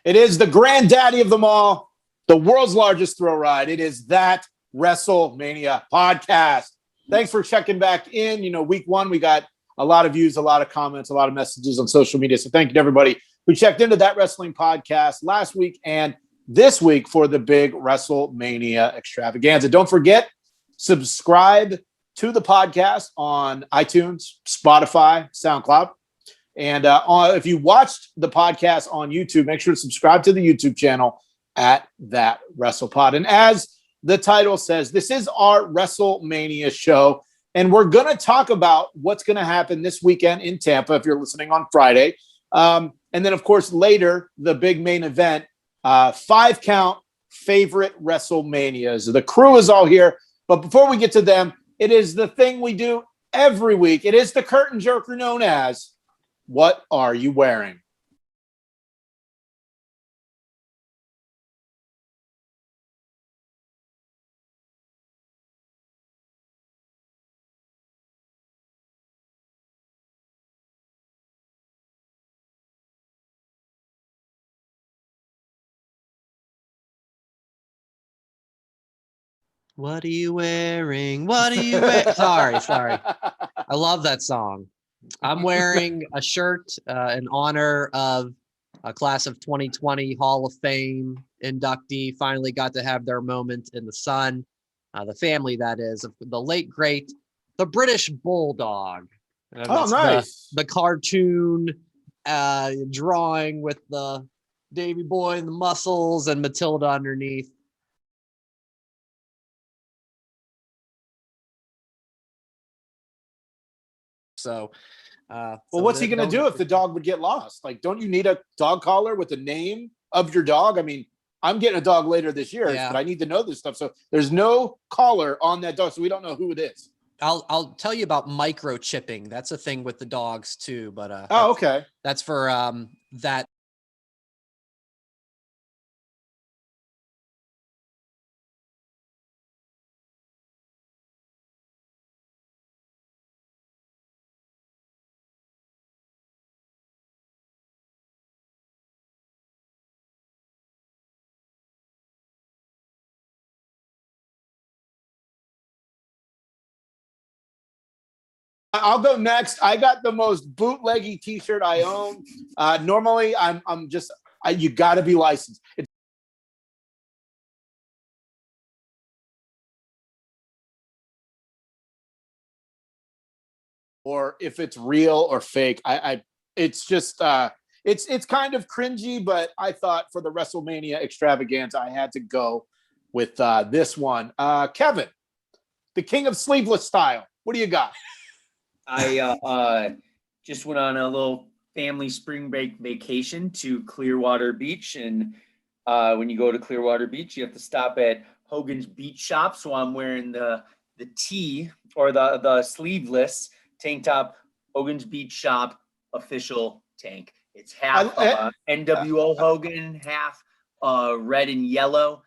It is the granddaddy of them all, the world's largest thrill ride. It is That WrestleMania podcast. Thanks for checking back in. You know, week one, we got a lot of views, a lot of comments, a lot of messages on social media. So thank you to everybody who checked into That Wrestling podcast last week and this week for the big WrestleMania extravaganza. Don't forget, subscribe to the podcast on iTunes, Spotify, SoundCloud. And if you watched the podcast on YouTube, make sure to subscribe to the YouTube channel at That WrestlePod. And as the title says, this is our WrestleMania show. And we're going to talk about what's going to happen this weekend in Tampa if you're listening on Friday. And then, of course, later, the big main event, 5-count favorite WrestleManias. The crew is all here. But before we get to them, it is the thing we do every week. It is the curtain jerker known as What Are You Wearing? What are you wearing? What are you wearing? Sorry. I love that song. I'm wearing a shirt in honor of a class of 2020 Hall of Fame inductee. Finally got to have their moment in the sun. The family, that is, of the late, great, the British Bulldog. Oh, nice. The cartoon drawing with the Davy Boy and the muscles and Matilda underneath. So, what's he going to do if the dog would get lost? Like, don't you need a dog collar with the name of your dog? I mean, I'm getting a dog later this year, but I need to know this stuff. So there's no collar on that dog, so we don't know who it is. I'll tell you about microchipping. That's a thing with the dogs too. But okay. That's for that. I'll go next. I got the most bootleggy T-shirt I own. Normally, I'm just you got to be licensed. Or if it's real or fake, it's just it's kind of cringy. But I thought for the WrestleMania extravaganza, I had to go with this one. Kevin, the king of sleeveless style. What do you got? I just went on a little family spring break vacation to Clearwater Beach. And when you go to Clearwater Beach, you have to stop at Hogan's Beach Shop. So I'm wearing the tee or the sleeveless tank top, Hogan's Beach Shop official tank. It's half NWO Hogan, half red and yellow.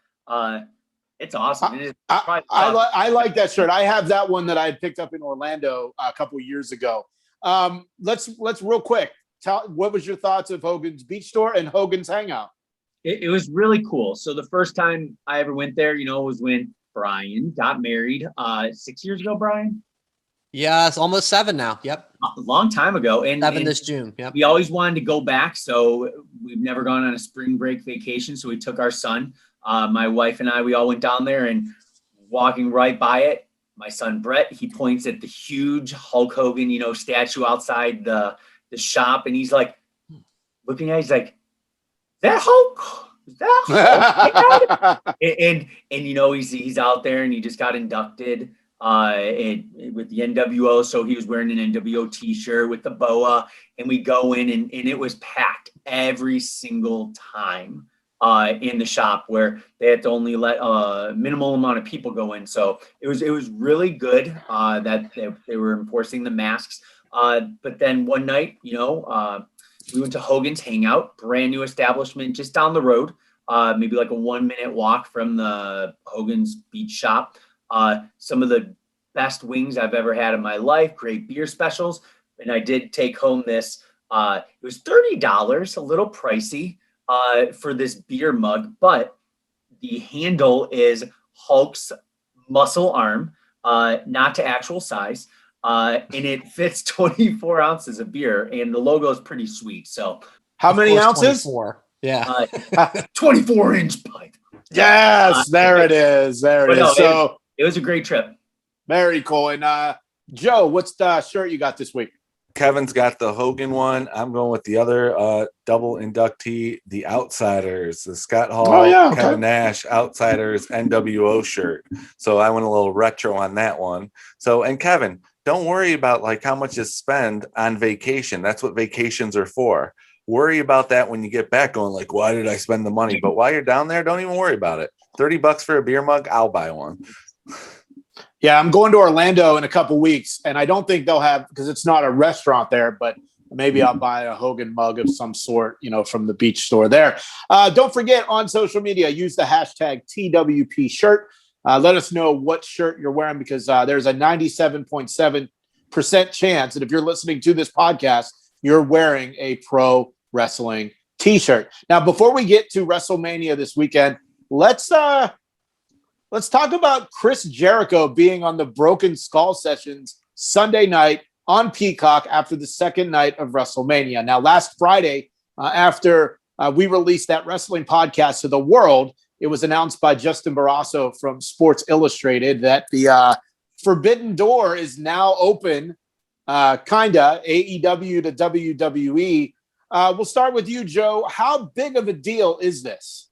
It's awesome. I like that shirt. I have that one that I had picked up in Orlando a couple of years ago. Let's real quick tell what was your thoughts of Hogan's Beach Store and Hogan's Hangout? It was really cool. So the first time I ever went there, was when Brian got married 6 years ago. Brian. Yeah, it's almost 7 now. Yep. A long time ago. And 7 this June. Yep. We always wanted to go back. So we've never gone on a spring break vacation. So we took our son. My wife and I, we all went down there, and walking right by it, my son Brett, he points at the huge Hulk Hogan, statue outside the shop, and he's like, looking at it, he's like, that Hulk? Is that Hulk? and he's out there, and he just got inducted with the NWO, so he was wearing an NWO T-shirt with the boa, and we go in, and it was packed every single time. In the shop, where they had to only let a minimal amount of people go in. So it was really good that they were enforcing the masks. But then one night, we went to Hogan's Hangout, brand new establishment just down the road, maybe like a 1-minute walk from the Hogan's Beach Shop. Some of the best wings I've ever had in my life, great beer specials. And I did take home this. It was $30, a little pricey. for this beer mug, but the handle is Hulk's muscle arm, not to actual size. And it fits 24 ounces of beer, and the logo is pretty sweet. So, How Of many course, ounces? 24. Yeah. 24-inch pipe. Yes, there it is. There it But no, is. So it was a great trip. very cool. And Joe, what's the shirt you got this week? Kevin's got the Hogan one. I'm going with the other double inductee, the Outsiders, the Scott Hall, Kevin Nash Outsiders NWO shirt. So I went a little retro on that one. So, and Kevin, don't worry about like how much you spend on vacation. That's what vacations are for. Worry about that when you get back going like, why did I spend the money? But while you're down there, don't even worry about it. $30 for a beer mug, I'll buy one. Yeah, I'm going to Orlando in a couple weeks, and I don't think they'll have, because it's not a restaurant there, but maybe I'll buy a Hogan mug of some sort, from the beach store there. Don't forget, on social media, use the hashtag TWP shirt. Let us know what shirt you're wearing, because there's a 97.7% chance that if you're listening to this podcast, you're wearing a pro wrestling t-shirt. Now, before we get to WrestleMania this weekend, let's talk about Chris Jericho being on the Broken Skull sessions Sunday night on Peacock after the second night of WrestleMania. Now, last Friday, after we released that wrestling podcast to the world, it was announced by Justin Barrasso from Sports Illustrated that the forbidden door is now open, AEW to WWE. We'll start with you, Joe. How big of a deal is this?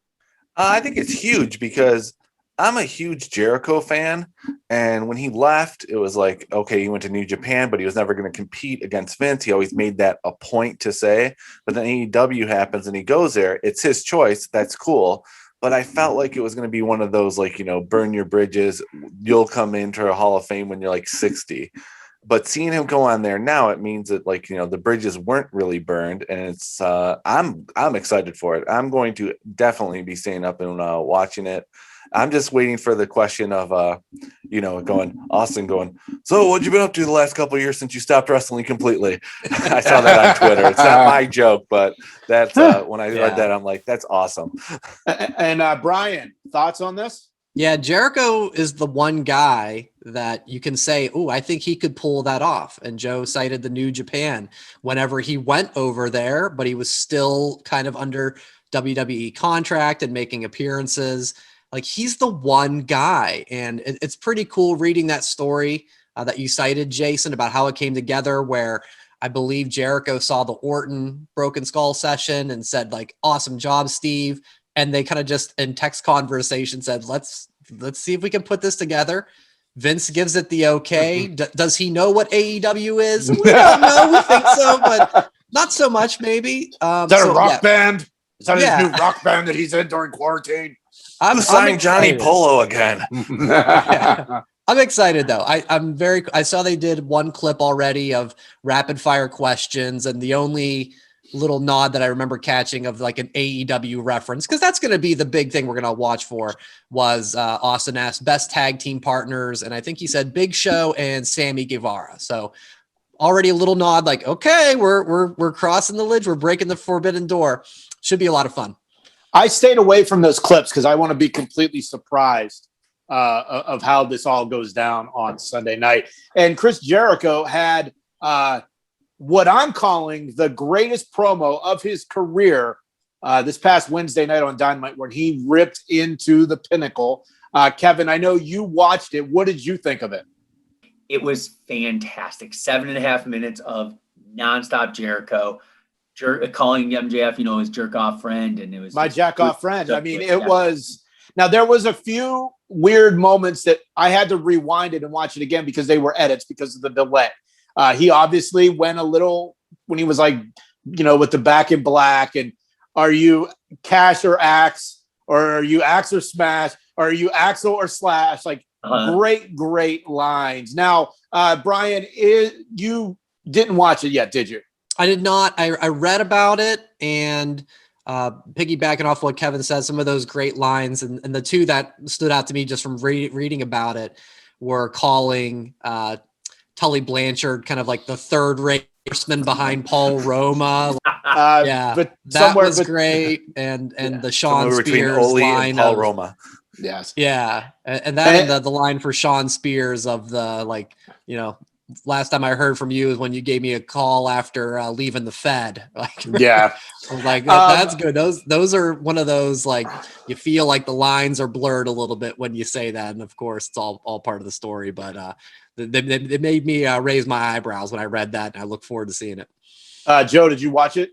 I think it's huge because I'm a huge Jericho fan, and when he left, it was like, okay, he went to New Japan, but he was never going to compete against Vince. He always made that a point to say, but then AEW happens and he goes there. It's his choice. That's cool. But I felt like it was going to be one of those, like, burn your bridges. You'll come into a Hall of Fame when you're like 60. But seeing him go on there now, it means that the bridges weren't really burned, and it's I'm excited for it. I'm going to definitely be staying up and watching it. I'm just waiting for the question of, Austin going, so what'd you been up to the last couple of years since you stopped wrestling completely? I saw that on Twitter. It's not my joke, but that's when I read that, I'm like, that's awesome. And Brian, thoughts on this? Yeah, Jericho is the one guy that you can say, oh, I think he could pull that off. And Joe cited the New Japan whenever he went over there, but he was still kind of under WWE contract and making appearances. Like, he's the one guy. And it's pretty cool reading that story that you cited, Jason, about how it came together, where I believe Jericho saw the Orton Broken Skull session and said, like, awesome job, Steve. And they kind of just in text conversation said, let's see if we can put this together. Vince gives it the okay. Does he know what AEW is? We don't know. We think so, but not so much, maybe. Is that a rock band? Is that his new rock band that he's in during quarantine? I'm signing Johnny Polo again. Yeah. I'm excited though. I saw they did one clip already of rapid fire questions, and the only little nod that I remember catching of like an AEW reference, because that's going to be the big thing we're going to watch for, was Austin asked best tag team partners, and I think he said Big Show and Sammy Guevara. So already a little nod, like, okay, we're crossing the ledge, we're breaking the forbidden door. Should be a lot of fun. I stayed away from those clips because I want to be completely surprised of how this all goes down on Sunday night. And Chris Jericho had what I'm calling the greatest promo of his career this past Wednesday night on Dynamite, where he ripped into the Pinnacle. Kevin, I know you watched it. What did you think of it? It was fantastic. 7.5 minutes of nonstop Jericho. Calling MJF, his jerk off friend, and it was my jack off friend. I mean, it was. Now there was a few weird moments that I had to rewind it and watch it again because they were edits because of the delay. He obviously went a little when he was like, with the back in black, and are you Cash or Axe, or are you Axe or Smash, or are you Axel or Slash? Like great lines. Now, Brian, you didn't watch it yet, did you? I did not. I read about it, and piggybacking off what Kevin said, some of those great lines, and the two that stood out to me just from reading about it were calling Tully Blanchard kind of like the third-rate horseman behind Paul Roma. Yeah, but that was great. And the Sean Somewhere between Spears Ole line and Paul of, Roma. yes, yeah, and that and the line for Sean Spears of the, like, you know, last time I heard from you is when you gave me a call after leaving the Fed. Like, yeah, I was like, that's good. Those are one of those, like, you feel like the lines are blurred a little bit when you say that, and of course it's all part of the story. But they made me raise my eyebrows when I read that, and I look forward to seeing it. Joe, did you watch it?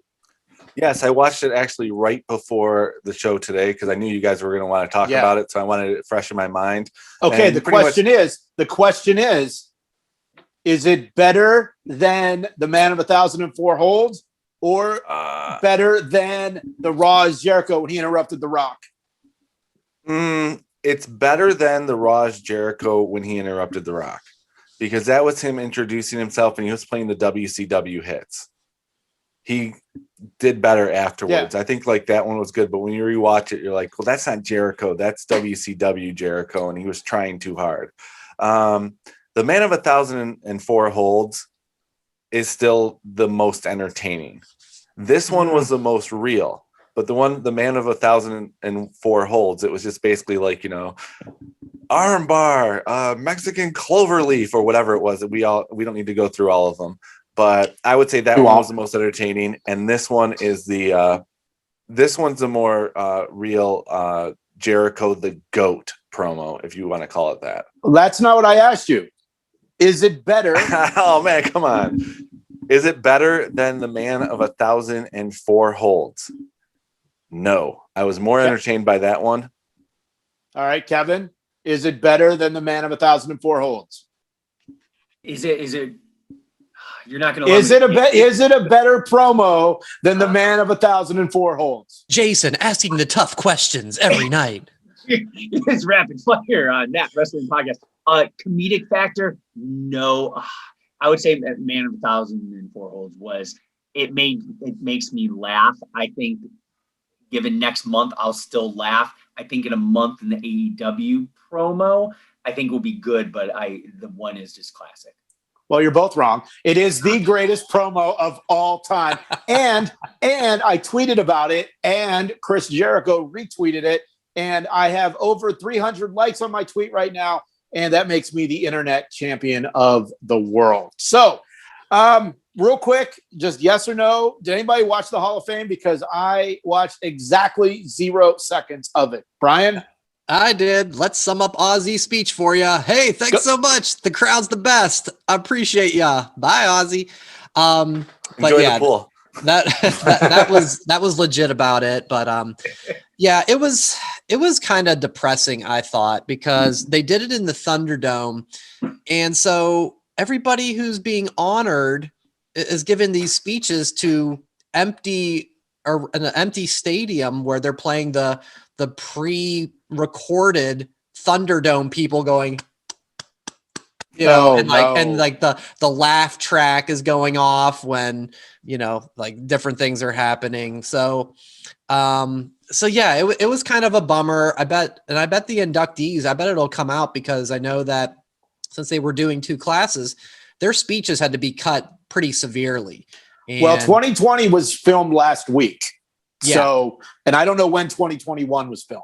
Yes, I watched it actually right before the show today because I knew you guys were going to want to talk about it, so I wanted it fresh in my mind. Okay, And the question is it better than the Man of 1,004 Holds, or better than the Raw's Jericho when he interrupted The Rock? It's better than the Raw's Jericho when he interrupted The Rock, because that was him introducing himself and he was playing the WCW hits. He did better afterwards. I think like that one was good, but when you rewatch it, you're like, well, that's not Jericho. That's WCW Jericho, and he was trying too hard. The Man of 1,004 Holds is still the most entertaining. This one was the most real, but the Man of 1,004 Holds, it was just basically like, you know, armbar, Mexican cloverleaf, or whatever it was. We don't need to go through all of them. But I would say that one was the most entertaining, and this one is this one's a more real Jericho the GOAT promo, if you want to call it that. Well, that's not what I asked you. Is it better? Oh man, come on! Is it better than the Man of 1,004 Holds? No, I was more entertained by that one. All right, Kevin, is it better than the Man of 1,004 Holds? Is it? You're not going to. Is it a better promo than the Man of 1,004 Holds? Jason asking the tough questions every night. It's rapid fire on that wrestling podcast. Comedic factor, no. I would say Man of 1,004 Holds was it makes me laugh. I think given next month, I'll still laugh. I think in a month in the AEW promo, I think will be good, but the one is just classic. Well, you're both wrong. It is the greatest promo of all time. And I tweeted about it, and Chris Jericho retweeted it, and I have over 300 likes on my tweet right now, and that makes me the internet champion of the world. So, real quick, just yes or no, did anybody watch the Hall of Fame? Because I watched exactly 0 seconds of it. Brian? I did. Let's sum up Ozzy's speech for you. Hey, thanks so much. The crowd's the best. I appreciate ya. Bye, Ozzy. Enjoy the pool. That was legit about it. But yeah, it was kind of depressing, I thought, because they did it in the Thunderdome, and so everybody who's being honored is given these speeches to an empty stadium where they're playing the pre-recorded Thunderdome people going, you know, and the laugh track is going off when, you know, like different things are happening. So yeah, it was kind of a bummer. I bet the inductees, I bet it'll come out, because I know that since they were doing 2 classes, their speeches had to be cut pretty severely. Well, 2020 was filmed last week. Yeah. So, and I don't know when 2021 was filmed.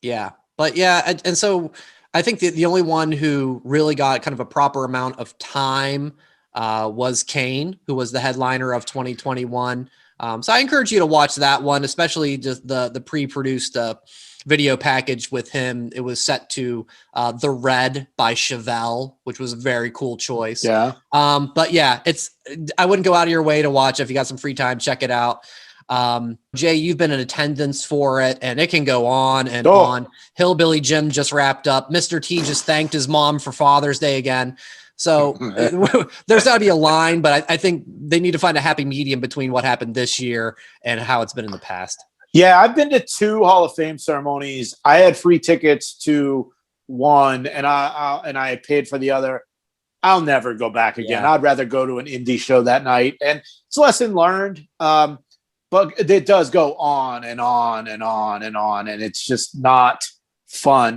Yeah. But yeah. And so I think the only one who really got kind of a proper amount of time was Kane, who was the headliner of 2021. So I encourage you to watch that one, especially just the pre-produced video package with him. It was set to The Red by Chevelle, which was a very cool choice. Yeah. But yeah, I wouldn't go out of your way to watch. If you got some free time, check it out. Jay, you've been in attendance for it, and it can go on and on. Hillbilly Jim just wrapped up. Mr. T just thanked his mom for Father's Day again. So there's got to be a line, but I think they need to find a happy medium between what happened this year and how it's been in the past. Yeah, I've been to 2 Hall of Fame ceremonies. I had free tickets to one, and I paid for the other. I'll never go back again. Yeah. I'd rather go to an indie show that night, and it's lesson learned. But it does go on and on and on and on, and it's just not fun.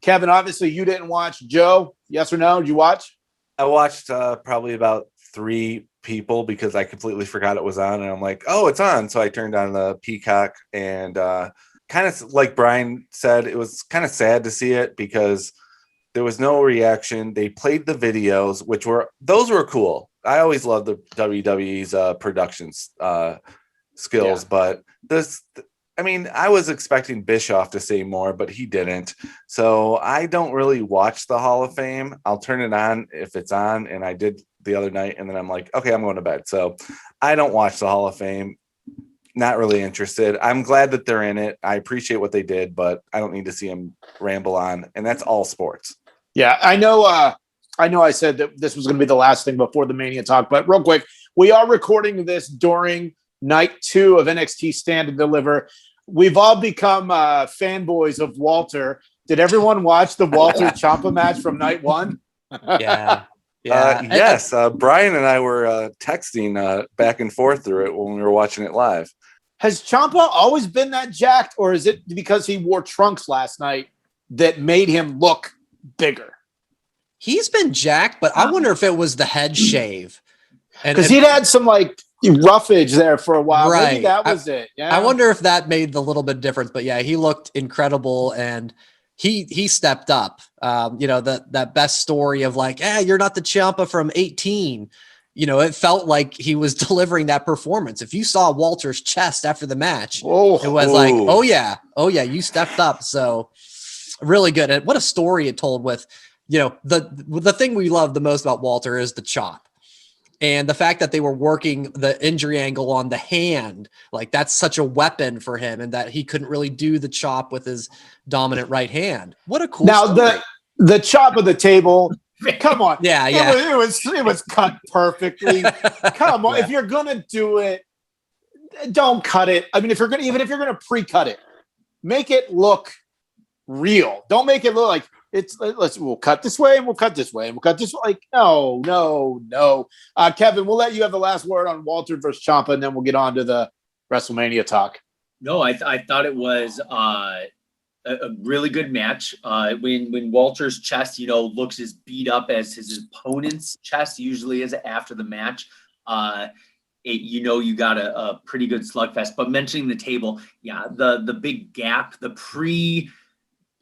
Kevin, obviously you didn't watch. Joe, yes or no? Did you watch? I watched probably about 3 people because I completely forgot it was on, and I'm like, oh, it's on. So I turned on the Peacock, and kind of like Brian said, it was kind of sad to see it because there was no reaction. They played the videos, those were cool. I always love the WWE's productions skills, but I was expecting Bischoff to say more, but he didn't. So I don't really watch the Hall of Fame. I'll turn it on if it's on, and I did the other night, and then I'm like, okay, I'm going to bed. So I don't watch the Hall of Fame. Not really interested. I'm glad that they're in it. I appreciate what they did, but I don't need to see them ramble on. And that's all sports. Yeah, I know. I said that this was going to be the last thing before the Mania talk, but real quick, we are recording this during night 2 of NXT Stand and Deliver. We've all become fanboys of Walter. Did everyone watch the Walter Ciampa match from night 1? Yeah. Yes. Brian and I were texting back and forth through it when we were watching it live. Has Ciampa always been that jacked, or is it because he wore trunks last night that made him look bigger? He's been jacked, but I wonder if it was the head shave. Because he'd had some like roughage there for a while. Right. Maybe that was it. Yeah. I wonder if that made the little bit of difference. But yeah, he looked incredible, and he stepped up. That best story of like, you're not the Ciampa from 18. It felt like he was delivering that performance. If you saw Walter's chest after the match, it was like, oh yeah, you stepped up. So really good. And what a story it told with, the thing we love the most about Walter is the chop. And the fact that they were working the injury angle on the hand, like that's such a weapon for him, and that he couldn't really do the chop with his dominant right hand. What a cool story. The chop of the table. Come on. Yeah. It was cut perfectly. Come on. Yeah. If you're gonna do it, don't cut it. I mean, even if you're gonna pre-cut it, make it look real. Don't make it look like we'll cut this way and we'll cut this way and we'll cut this way. Like, no. Kevin, we'll let you have the last word on Walter versus Ciampa, and then we'll get on to the WrestleMania talk. No, I thought it was a really good match. When Walter's chest, looks as beat up as his opponent's chest usually is after the match, you got a pretty good slugfest. But mentioning the table, the big gap, the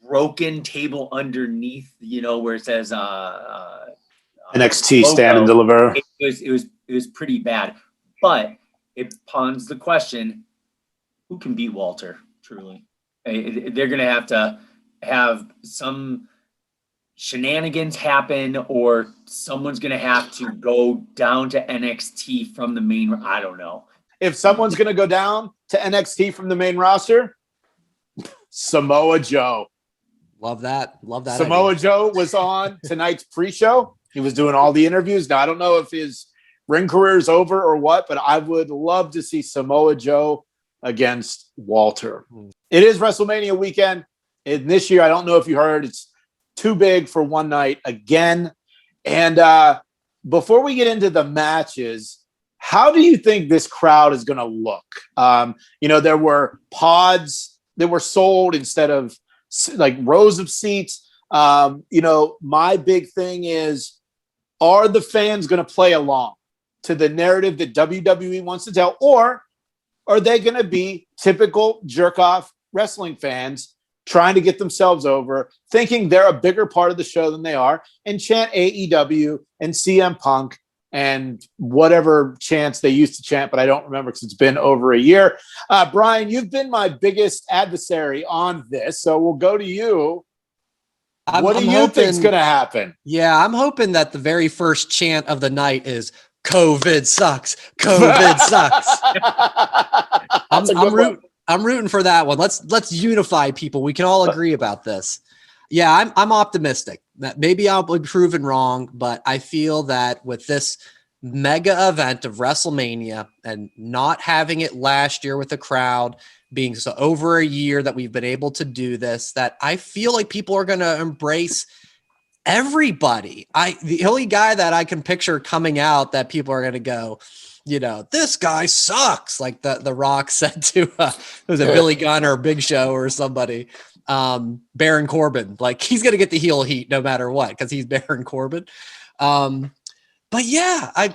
broken table underneath, where it says NXT Stand and Deliver. It was pretty bad, but it pawns the question: who can beat Walter? Truly, they're going to have some shenanigans happen, or someone's going to have to go down to NXT from the main. I don't know if someone's going to go down to NXT from the main roster. Samoa Joe. Love that. Samoa Joe was on tonight's pre-show. He was doing all the interviews. Now, I don't know if his ring career is over or what, but I would love to see Samoa Joe against Walter. It is WrestleMania weekend. And this year, I don't know if you heard, it's too big for one night again. And before we get into the matches, how do you think this crowd is going to look? There were pods that were sold instead of like rows of seats. My big thing is, are the fans going to play along to the narrative that WWE wants to tell, or are they going to be typical jerk-off wrestling fans trying to get themselves over, thinking they're a bigger part of the show than they are, and chant AEW and CM Punk and whatever chants they used to chant, but I don't remember because it's been over a year. Brian, you've been my biggest adversary on this, so we'll go to you. What do you think's going to happen? Yeah, I'm hoping that the very first chant of the night is COVID sucks. COVID sucks. I'm rooting for that one. Let's unify people. We can all agree about this. Yeah, I'm optimistic that maybe I'll be proven wrong, but I feel that with this mega event of WrestleMania and not having it last year with the crowd being so over a year that we've been able to do this, that I feel like people are going to embrace everybody. The only guy that I can picture coming out that people are going to go, this guy sucks. Like the Rock said to, was it Billy Gunn or Big Show or somebody, Baron Corbin, like he's going to get the heel heat no matter what, because he's Baron Corbin. But yeah,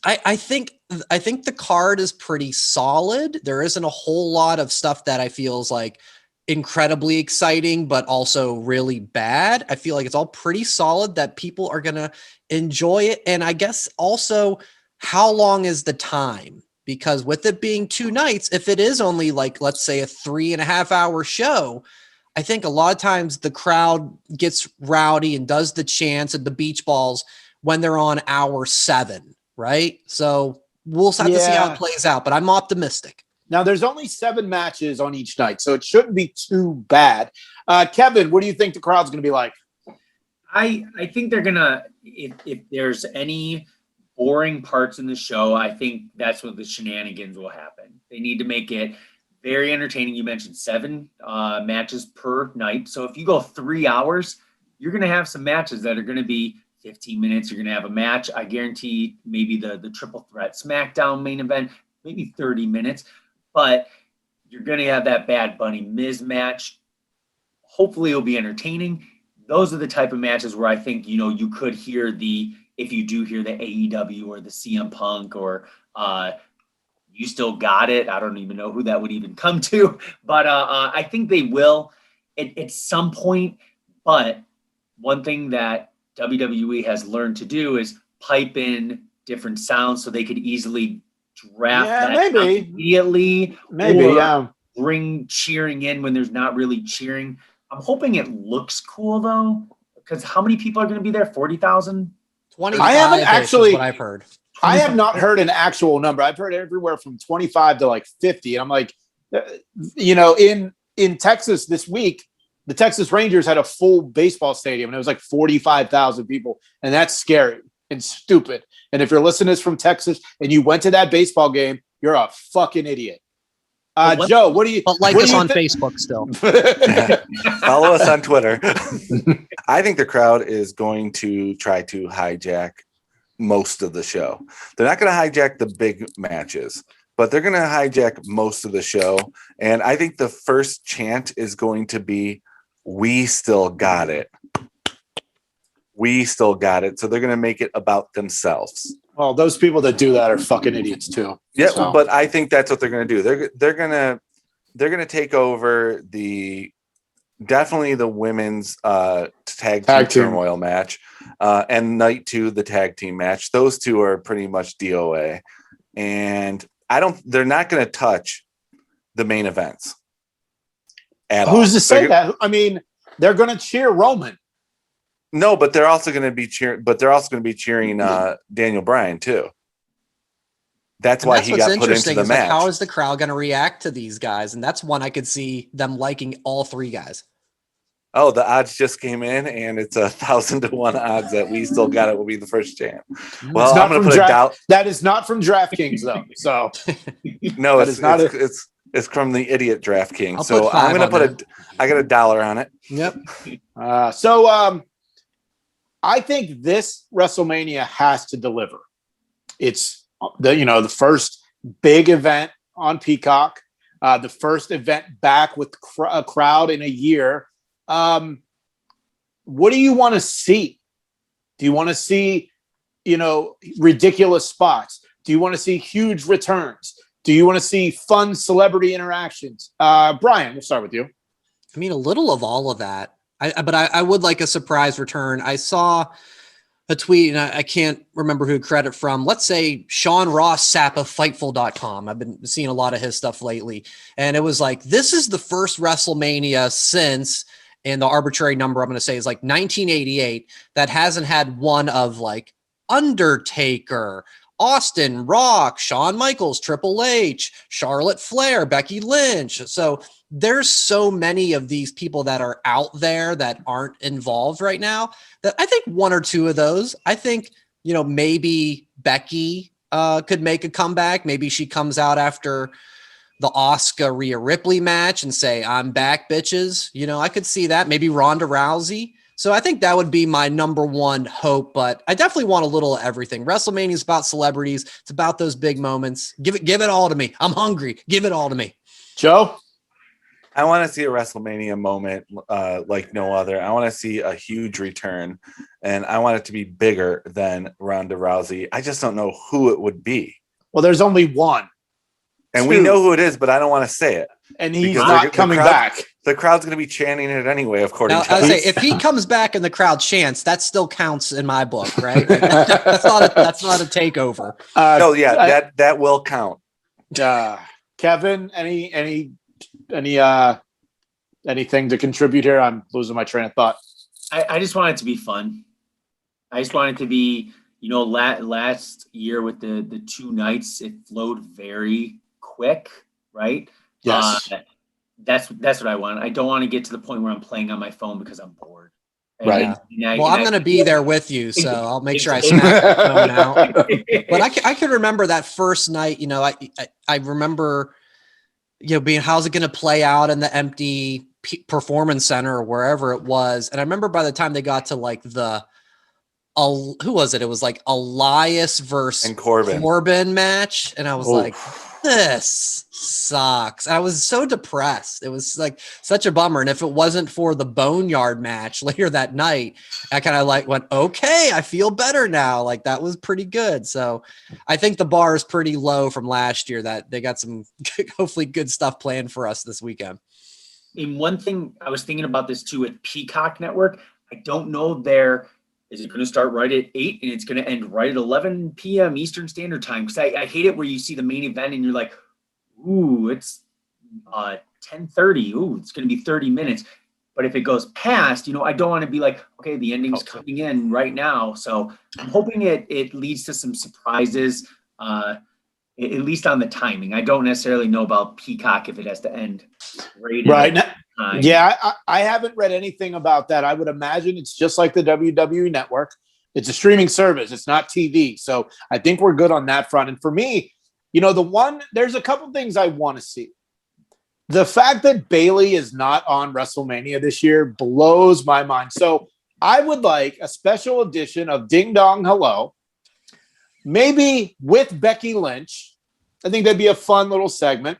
I think the card is pretty solid. There isn't a whole lot of stuff that I feel is like incredibly exciting, but also really bad. I feel like it's all pretty solid that people are going to enjoy it. And I guess also, how long is the time? Because with it being 2 nights, if it is only like, let's say a 3.5 hour show, I think a lot of times the crowd gets rowdy and does the chants and the beach balls when they're on hour 7, right? So we'll have to see how it plays out, but I'm optimistic. Now, there's only 7 matches on each night, so it shouldn't be too bad. Kevin, what do you think the crowd's going to be like? I think they're going to, if there's any boring parts in the show, I think that's what the shenanigans will happen. They need to make it very entertaining. You mentioned 7 matches per night. So if you go 3 hours, you're going to have some matches that are going to be 15 minutes. You're going to have a match. I guarantee maybe the triple threat SmackDown main event, maybe 30 minutes. But you're going to have that Bad Bunny Miz match. Hopefully it'll be entertaining. Those are the type of matches where I think, you could hear if you do hear the AEW or the CM Punk or You Still Got It. I don't even know who that would even come to. But I think they will at some point. But one thing that WWE has learned to do is pipe in different sounds so they could easily draft that immediately. Bring cheering in when there's not really cheering. I'm hoping it looks cool though, because how many people are going to be there? 40,000? 25. I haven't actually. What I've heard. I have not heard an actual number. I've heard everywhere from 25 to like 50. And I'm like, in Texas this week, the Texas Rangers had a full baseball stadium and it was like 45,000 people. And that's scary and stupid. And if you're listening to this from Texas and you went to that baseball game, you're a fucking idiot. Joe, what do you? But like us on Facebook still. Follow us on Twitter. I think the crowd is going to try to hijack most of the show. They're not going to hijack the big matches, but they're going to hijack most of the show. And I think the first chant is going to be, "We still got it. We still got it." So they're going to make it about themselves. Well, those people that do that are fucking idiots too. Yeah, so. But I think that's what they're going to do. They're going to take over definitely the women's tag team turmoil match, and night 2 the tag team match. Those two are pretty much DOA, and they're not going to touch the main events at all. Who's to say that? I mean, they're going to cheer Roman. No, but they're also going to be cheering. But they're also going to be cheering Daniel Bryan too. That's why he got put into the match. Like, how is the crowd going to react to these guys? And that's one I could see them liking all 3 guys. Oh, the odds just came in, and it's 1,000 to 1 odds that We Still Got It will be the first champ. Well, I'm going to put that is not from DraftKings though. So no, it's from the idiot DraftKings. So I'm going to I got $1 on it. Yep. I think this WrestleMania has to deliver. It's the first big event on Peacock, the first event back with a crowd in a year. What do you want to see? Do you want to see, ridiculous spots? Do you want to see huge returns? Do you want to see fun celebrity interactions? Brian, we'll start with you. I mean, a little of all of that. But I would like a surprise return. I saw a tweet, and I can't remember who credit from. Let's say Sean Ross Sapp of Fightful.com. I've been seeing a lot of his stuff lately. And it was like, this is the first WrestleMania since, and the arbitrary number I'm going to say is like 1988, that hasn't had one of like Undertaker, Austin, Rock, Shawn Michaels, Triple H, Charlotte Flair, Becky Lynch. So there's so many of these people that are out there that aren't involved right now that I think 1 or 2 of those, I think, maybe Becky could make a comeback. Maybe she comes out after the Asuka Rhea Ripley match and say, "I'm back, bitches." I could see that. Maybe Ronda Rousey. So I think that would be my number 1 hope, but I definitely want a little of everything. WrestleMania is about celebrities. It's about those big moments. Give it all to me. I'm hungry. Give it all to me. Joe? I want to see a WrestleMania moment like no other. I want to see a huge return, and I want it to be bigger than Ronda Rousey. I just don't know who it would be. Well, there's only one. And we know who it is, but I don't want to say it. And he's not coming back. The crowd's going to be chanting it anyway, according to I would say us. if he comes back and the crowd chants, that still counts in my book, right? Like, that's not a takeover. That will count. Kevin, anything to contribute here? I'm losing my train of thought. I just want it to be fun. I just want it to be, last year with the 2 nights, it flowed very quick, right? Yes. That's what I want. I don't want to get to the point where I'm playing on my phone because I'm bored. Right. I'm going to be there with you, so I'll make sure I snap my phone out. But I can remember that first night. I remember, being how's it going to play out in the empty performance center or wherever it was. And I remember by the time they got to like who was it? It was like Elias versus Corbin match. And I was like, this sucks. I was so depressed. It was like such a bummer. And if it wasn't for the Boneyard match later that night, I kind of went, okay, I feel better now. Like that was pretty good. So I think the bar is pretty low from last year, that they got some hopefully good stuff planned for us this weekend. And one thing I was thinking about this too with Peacock Network, I don't know is it going to start right at 8 and it's going to end right at 11 p.m. Eastern Standard Time? Because I hate it where you see the main event and you're like, ooh, it's 10:30. Ooh, it's going to be 30 minutes. But if it goes past, I don't want to be like, okay, the ending's coming in right now. So I'm hoping it leads to some surprises, at least on the timing. I don't necessarily know about Peacock if it has to end right now. Yeah, I haven't read anything about that. I would imagine it's just like the WWE Network. It's a streaming service. It's not TV. So I think we're good on that front. And for me, there's a couple things I want to see. The fact that Bayley is not on WrestleMania this year blows my mind. So I would like a special edition of Ding Dong Hello, maybe with Becky Lynch. I think that'd be a fun little segment.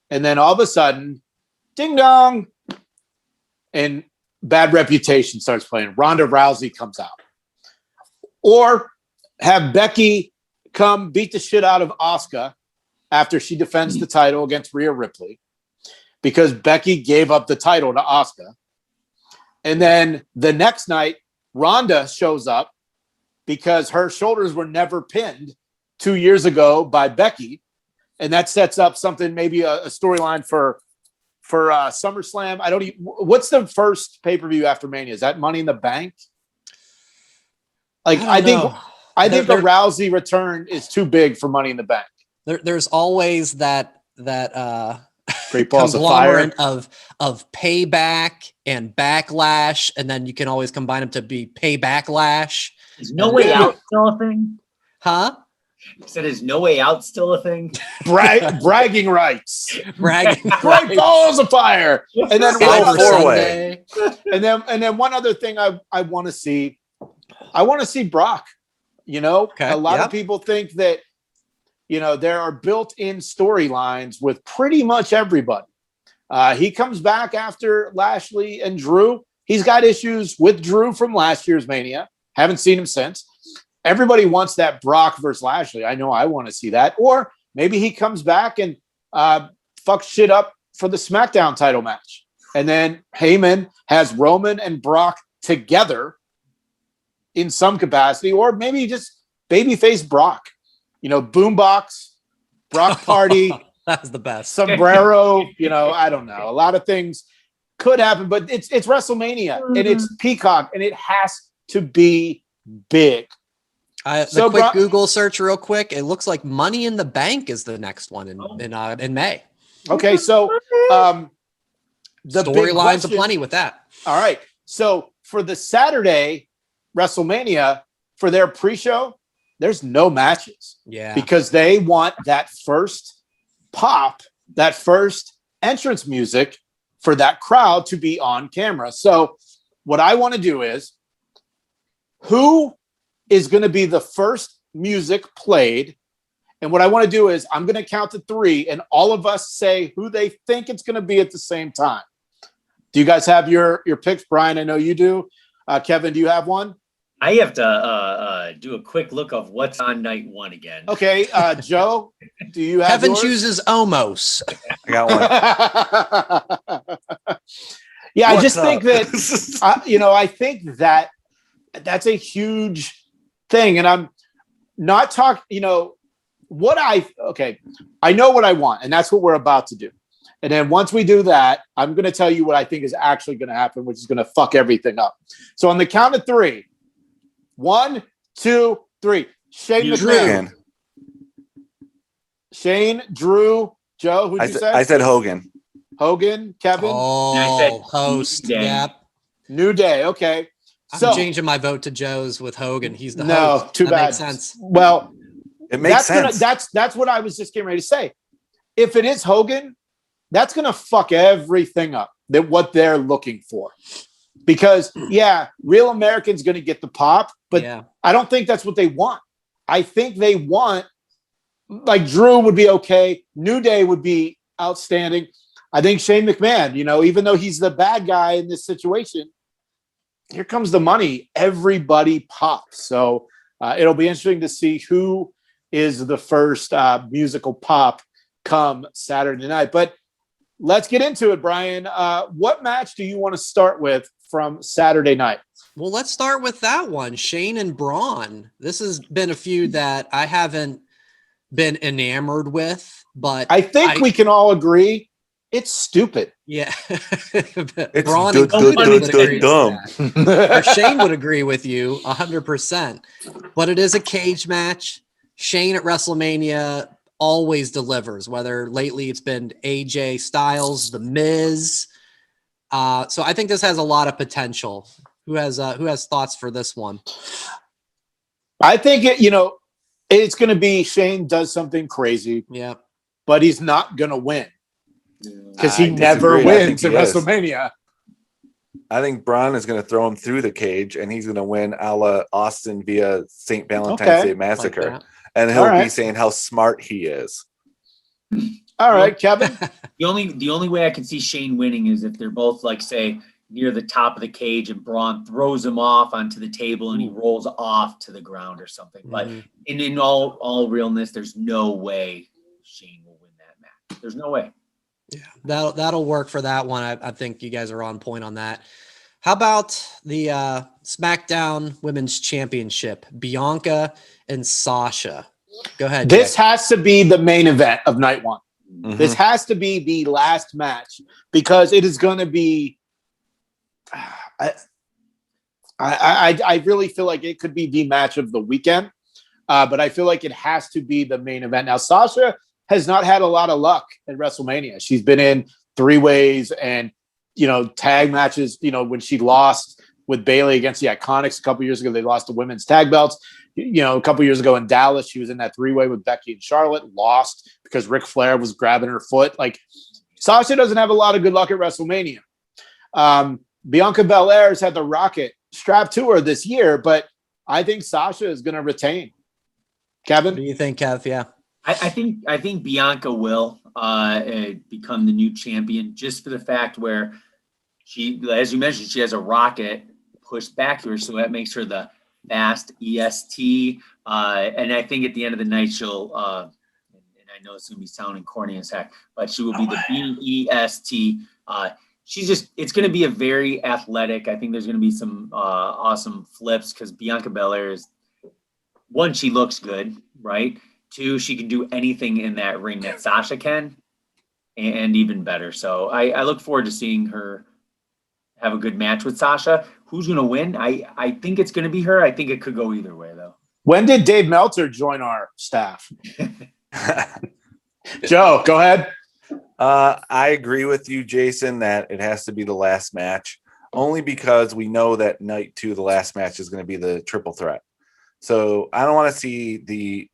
And then all of a sudden, ding dong, and Bad Reputation starts playing. Ronda Rousey comes out. Or have Becky come beat the shit out of Asuka after she defends the title against Rhea Ripley, because Becky gave up the title to Asuka. And then the next night, Ronda shows up because her shoulders were never pinned 2 years ago by Becky. And that sets up something, maybe a storyline for SummerSlam. What's the first pay-per-view after Mania? Is that Money in the Bank? I think the Rousey return is too big for Money in the Bank. There's always that Great balls of fire of payback and backlash, and then you can always combine them to be pay backlash. Is No Way Out still a thing? Huh? So is No Way Out still a thing? Bragging rights. Great balls of fire. And then four-way. And then one other thing I want to see. I want to see Brock. A lot of people think that there are built-in storylines with pretty much everybody. He comes back after Lashley and Drew. He's got issues with Drew from last year's Mania. Haven't seen him since. Everybody wants that Brock versus Lashley. I know I want to see that. Or maybe he comes back and fucks shit up for the SmackDown title match. And then Heyman has Roman and Brock together in some capacity. Or maybe just babyface Brock. Boombox, Brock Party. That's the best. Sombrero. I don't know. A lot of things could happen. But it's WrestleMania. And it's Peacock. And it has to be big. Google search real quick. It looks like Money in the Bank is the next one in May. Okay, so the storylines aplenty with that. All right, so for the Saturday WrestleMania, for their pre-show, there's no matches. Yeah, because they want that first pop, that first entrance music for that crowd to be on camera. So what I want to do is, who is going to be the first music played And what I want to do is I'm going to count to 3, and all of us say who they think it's going to be at the same time. Do you guys have your picks? Brian, I know you do. Kevin, do you have one? I have to do a quick look of what's on night 1 again. Okay, Joe, do you have Kevin yours? chooses Omos. I got one. Yeah, What's I just up? think that, I think that that's a huge thing. And I'm not talking, I know what I want, and that's what we're about to do. And then once we do that, I'm going to tell you what I think is actually going to happen, which is going to fuck everything up. So on the count of 3, 1, 2, 3. Shane McMahon. Shane, Drew, Joe, who'd you say? I said Hogan. Hogan, Kevin. Oh, And I said host. New Day. Yep. New Day. Okay. I'm changing my vote to Joe's with Hogan. He's the no, host. too That bad. makes sense. Well, It makes sense. That's what I was just getting ready to say. If it is Hogan, that's gonna fuck everything up. That what they're looking for. Because real American's gonna get the pop, but I don't think that's what they want. I think they want, like, Drew would be okay. New Day would be outstanding. I think Shane McMahon, even though he's the bad guy in this situation, here comes the money. Everybody pops. So it'll be interesting to see who is the first musical pop come Saturday night. But let's get into it, Brian. What match do you want to start with from Saturday night? Well, let's start with that one, Shane and Braun. This has been a feud that I haven't been enamored with, but I think we can all agree it's stupid. Yeah. It's Braun included dumb. or Shane would agree with you 100%, but it is a cage match. Shane at WrestleMania always delivers, whether lately it's been AJ Styles, The Miz. So I think this has a lot of potential. Who has thoughts for this one? I think it's going to be Shane does something crazy. Yeah. But he's not going to win. Because he I never disagree. wins at WrestleMania. I think Braun is going to throw him through the cage, and he's going to win a la Austin via St. Valentine's Day Massacre. Like and he'll be saying how smart he is. All right, Kevin. The only way I can see Shane winning is if they're both, like, say, near the top of the cage and Braun throws him off onto the table and he rolls off to the ground or something. But in all realness, there's no way Shane will win that match. There's no way. Yeah, that'll work for that one. I think you guys are on point on that. How about the SmackDown Women's Championship, Bianca and Sasha? Go ahead. This has to be the main event of night 1. Mm-hmm. This has to be the last match because it is going to be. I really feel like it could be the match of the weekend, but I feel like it has to be the main event. Now, Sasha has not had a lot of luck at WrestleMania. She's been in 3-ways and, tag matches, when she lost with Bayley against the Iconics a couple years ago, they lost the women's tag belts. A couple years ago in Dallas, she was in that 3-way with Becky and Charlotte, lost because Ric Flair was grabbing her foot. Like, Sasha doesn't have a lot of good luck at WrestleMania. Bianca Belair has had the rocket strapped to her this year, but I think Sasha is going to retain. Kevin? What do you think, Kev? Yeah. I think Bianca will become the new champion just for the fact where she, as you mentioned, she has a rocket pushed back to her, so that makes her the fast EST. And I think at the end of the night, she'll, and I know it's going to be sounding corny as heck, but she will be the BEST. It's going to be a very athletic. I think there's going to be some awesome flips because Bianca Belair is, one, she looks good, right? 2, she can do anything in that ring that Sasha can, and even better. So I look forward to seeing her have a good match with Sasha. Who's going to win? I think it's going to be her. I think it could go either way, though. When did Dave Meltzer join our staff? Joe, go ahead. I agree with you, Jason, that it has to be the last match, only because we know that night 2, the last match is going to be the triple threat. So I don't want to see the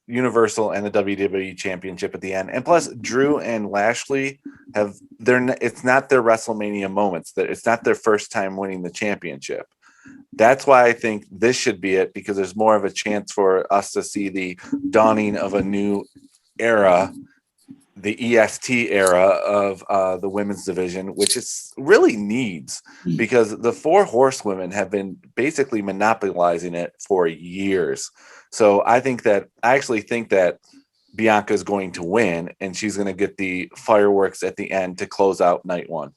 Universal and the WWE Championship at the end. And plus, Drew and Lashley it's not their WrestleMania moments. It's not their first time winning the championship. That's why I think this should be it, because there's more of a chance for us to see the dawning of a new era, the EST era of the women's division, which is really needs, because the four horsewomen have been basically monopolizing it for years. So I actually think that Bianca is going to win, and she's going to get the fireworks at the end to close out night one.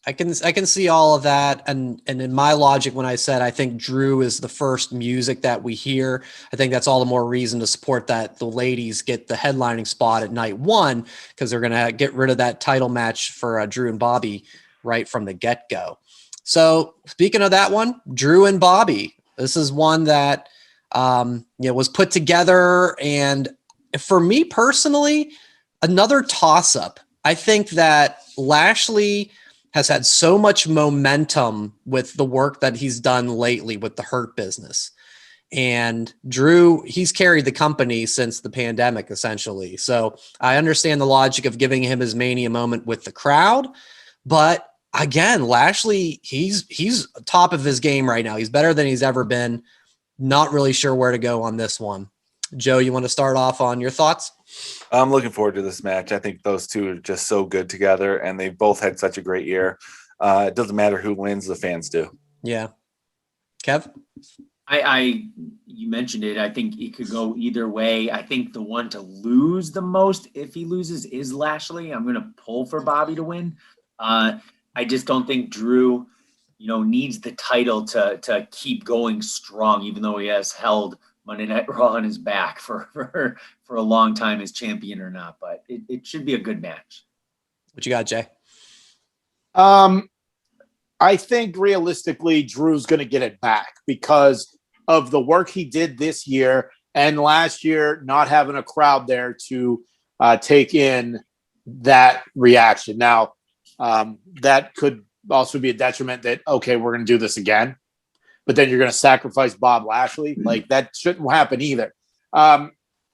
I can see all of that, and in my logic, when I said I think Drew is the first music that we hear, I think that's all the more reason to support that the ladies get the headlining spot at night one, because they're going to get rid of that title match for Drew and Bobby right from the get-go. So speaking of that one, Drew and Bobby, this is one that was put together, and for me personally, another toss-up. I think that Lashley has had so much momentum with the work that he's done lately with the Hurt Business. And Drew, he's carried the company since the pandemic, essentially. So I understand the logic of giving him his Mania moment with the crowd. But again, Lashley, he's top of his game right now. He's better than he's ever been. Not really sure where to go on this one. Joe, you want to start off on your thoughts? I'm looking forward to this match. I think those two are just so good together, and they've both had such a great year. It doesn't matter who wins, the fans do. Yeah. Kev? You mentioned it. I think it could go either way. I think the one to lose the most, if he loses, is Lashley. I'm going to pull for Bobby to win. I just don't think Drew, needs the title to keep going strong, even though he has held Monday Night Raw on his back for a long time as champion or not, but it should be a good match. What you got, Jay? I think realistically, Drew's going to get it back because of the work he did this year and last year, not having a crowd there to take in that reaction. Now, that could also be a detriment that, okay, we're going to do this again, but then you're going to sacrifice Bob Lashley. Like, that shouldn't happen either.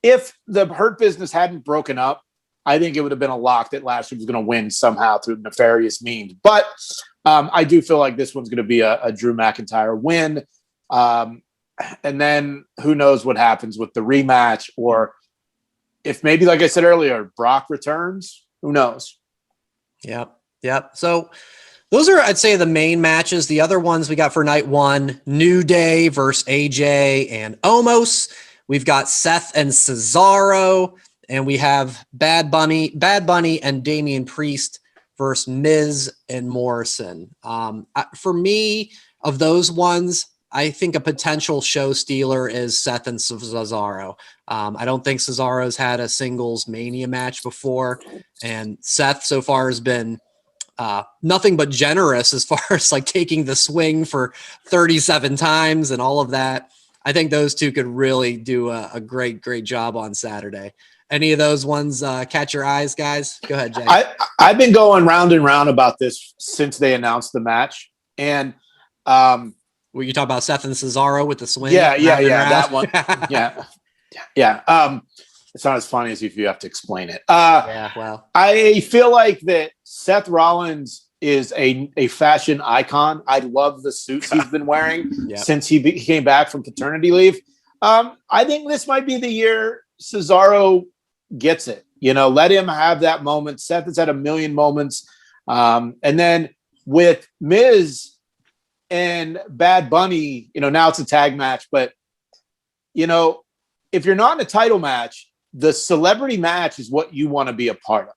If the Hurt Business hadn't broken up, I think it would have been a lock that Lashley was going to win somehow through nefarious means. But I do feel like this one's going to be a Drew McIntyre win. And then who knows what happens with the rematch, or if maybe, like I said earlier, Brock returns, who knows? Yep. So those are, I'd say, the main matches. The other ones we got for night one, New Day versus AJ and Omos. We've got Seth and Cesaro, and we have Bad Bunny and Damian Priest versus Miz and Morrison. For me, of those ones, I think a potential show stealer is Seth and Cesaro. I don't think Cesaro's had a singles Mania match before, and Seth so far has been nothing but generous as far as like taking the swing for 37 times and all of that. I think those two could really do a great job on Saturday. Any of those ones catch your eyes, guys? Go ahead, Jay. I've been going round and round about this since they announced the match. And were you talking about Seth and Cesaro with the swing? Yeah, that one. Yeah. It's not as funny as if you have to explain it. Well, I feel like that Seth Rollins is a fashion icon. I love the suits he's been wearing since he came back from paternity leave. I think this might be the year Cesaro gets it. Let him have that moment. Seth has had a million moments. And then with Miz and Bad Bunny, now it's a tag match, but if you're not in a title match, the celebrity match is what you want to be a part of.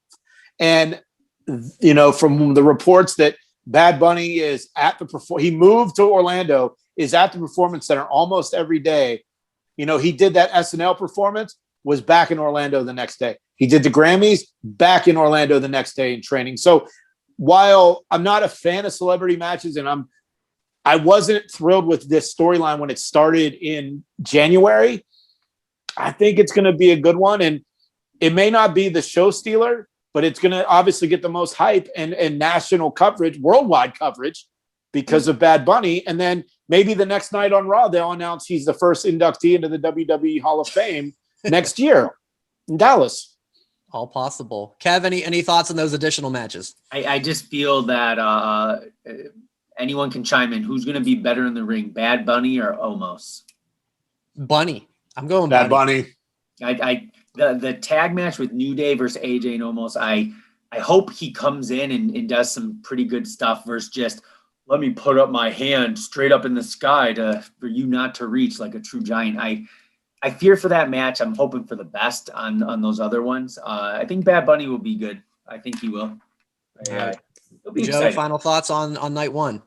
And, from the reports that Bad Bunny is at he moved to Orlando, is at the Performance Center almost every day. He did that SNL performance, was back in Orlando the next day. He did the Grammys, back in Orlando the next day in training. So while I'm not a fan of celebrity matches, and I wasn't thrilled with this storyline when it started in January, I think it's going to be a good one. And it may not be the show stealer, but it's going to obviously get the most hype and national coverage, worldwide coverage, because of Bad Bunny. And then maybe the next night on Raw, they'll announce he's the first inductee into the WWE Hall of Fame next year in Dallas. All possible. Kev, any thoughts on those additional matches? I just feel that anyone can chime in. Who's going to be better in the ring, Bad Bunny or Omos? Bunny. I'm going Bad Bunny. The tag match with New Day versus AJ and Omos, I hope he comes in and does some pretty good stuff versus just let me put up my hand straight up in the sky for you not to reach like a true giant. I fear for that match. I'm hoping for the best on those other ones. I think Bad Bunny will be good. I think he will. It'll be Joe, exciting. final thoughts on night one?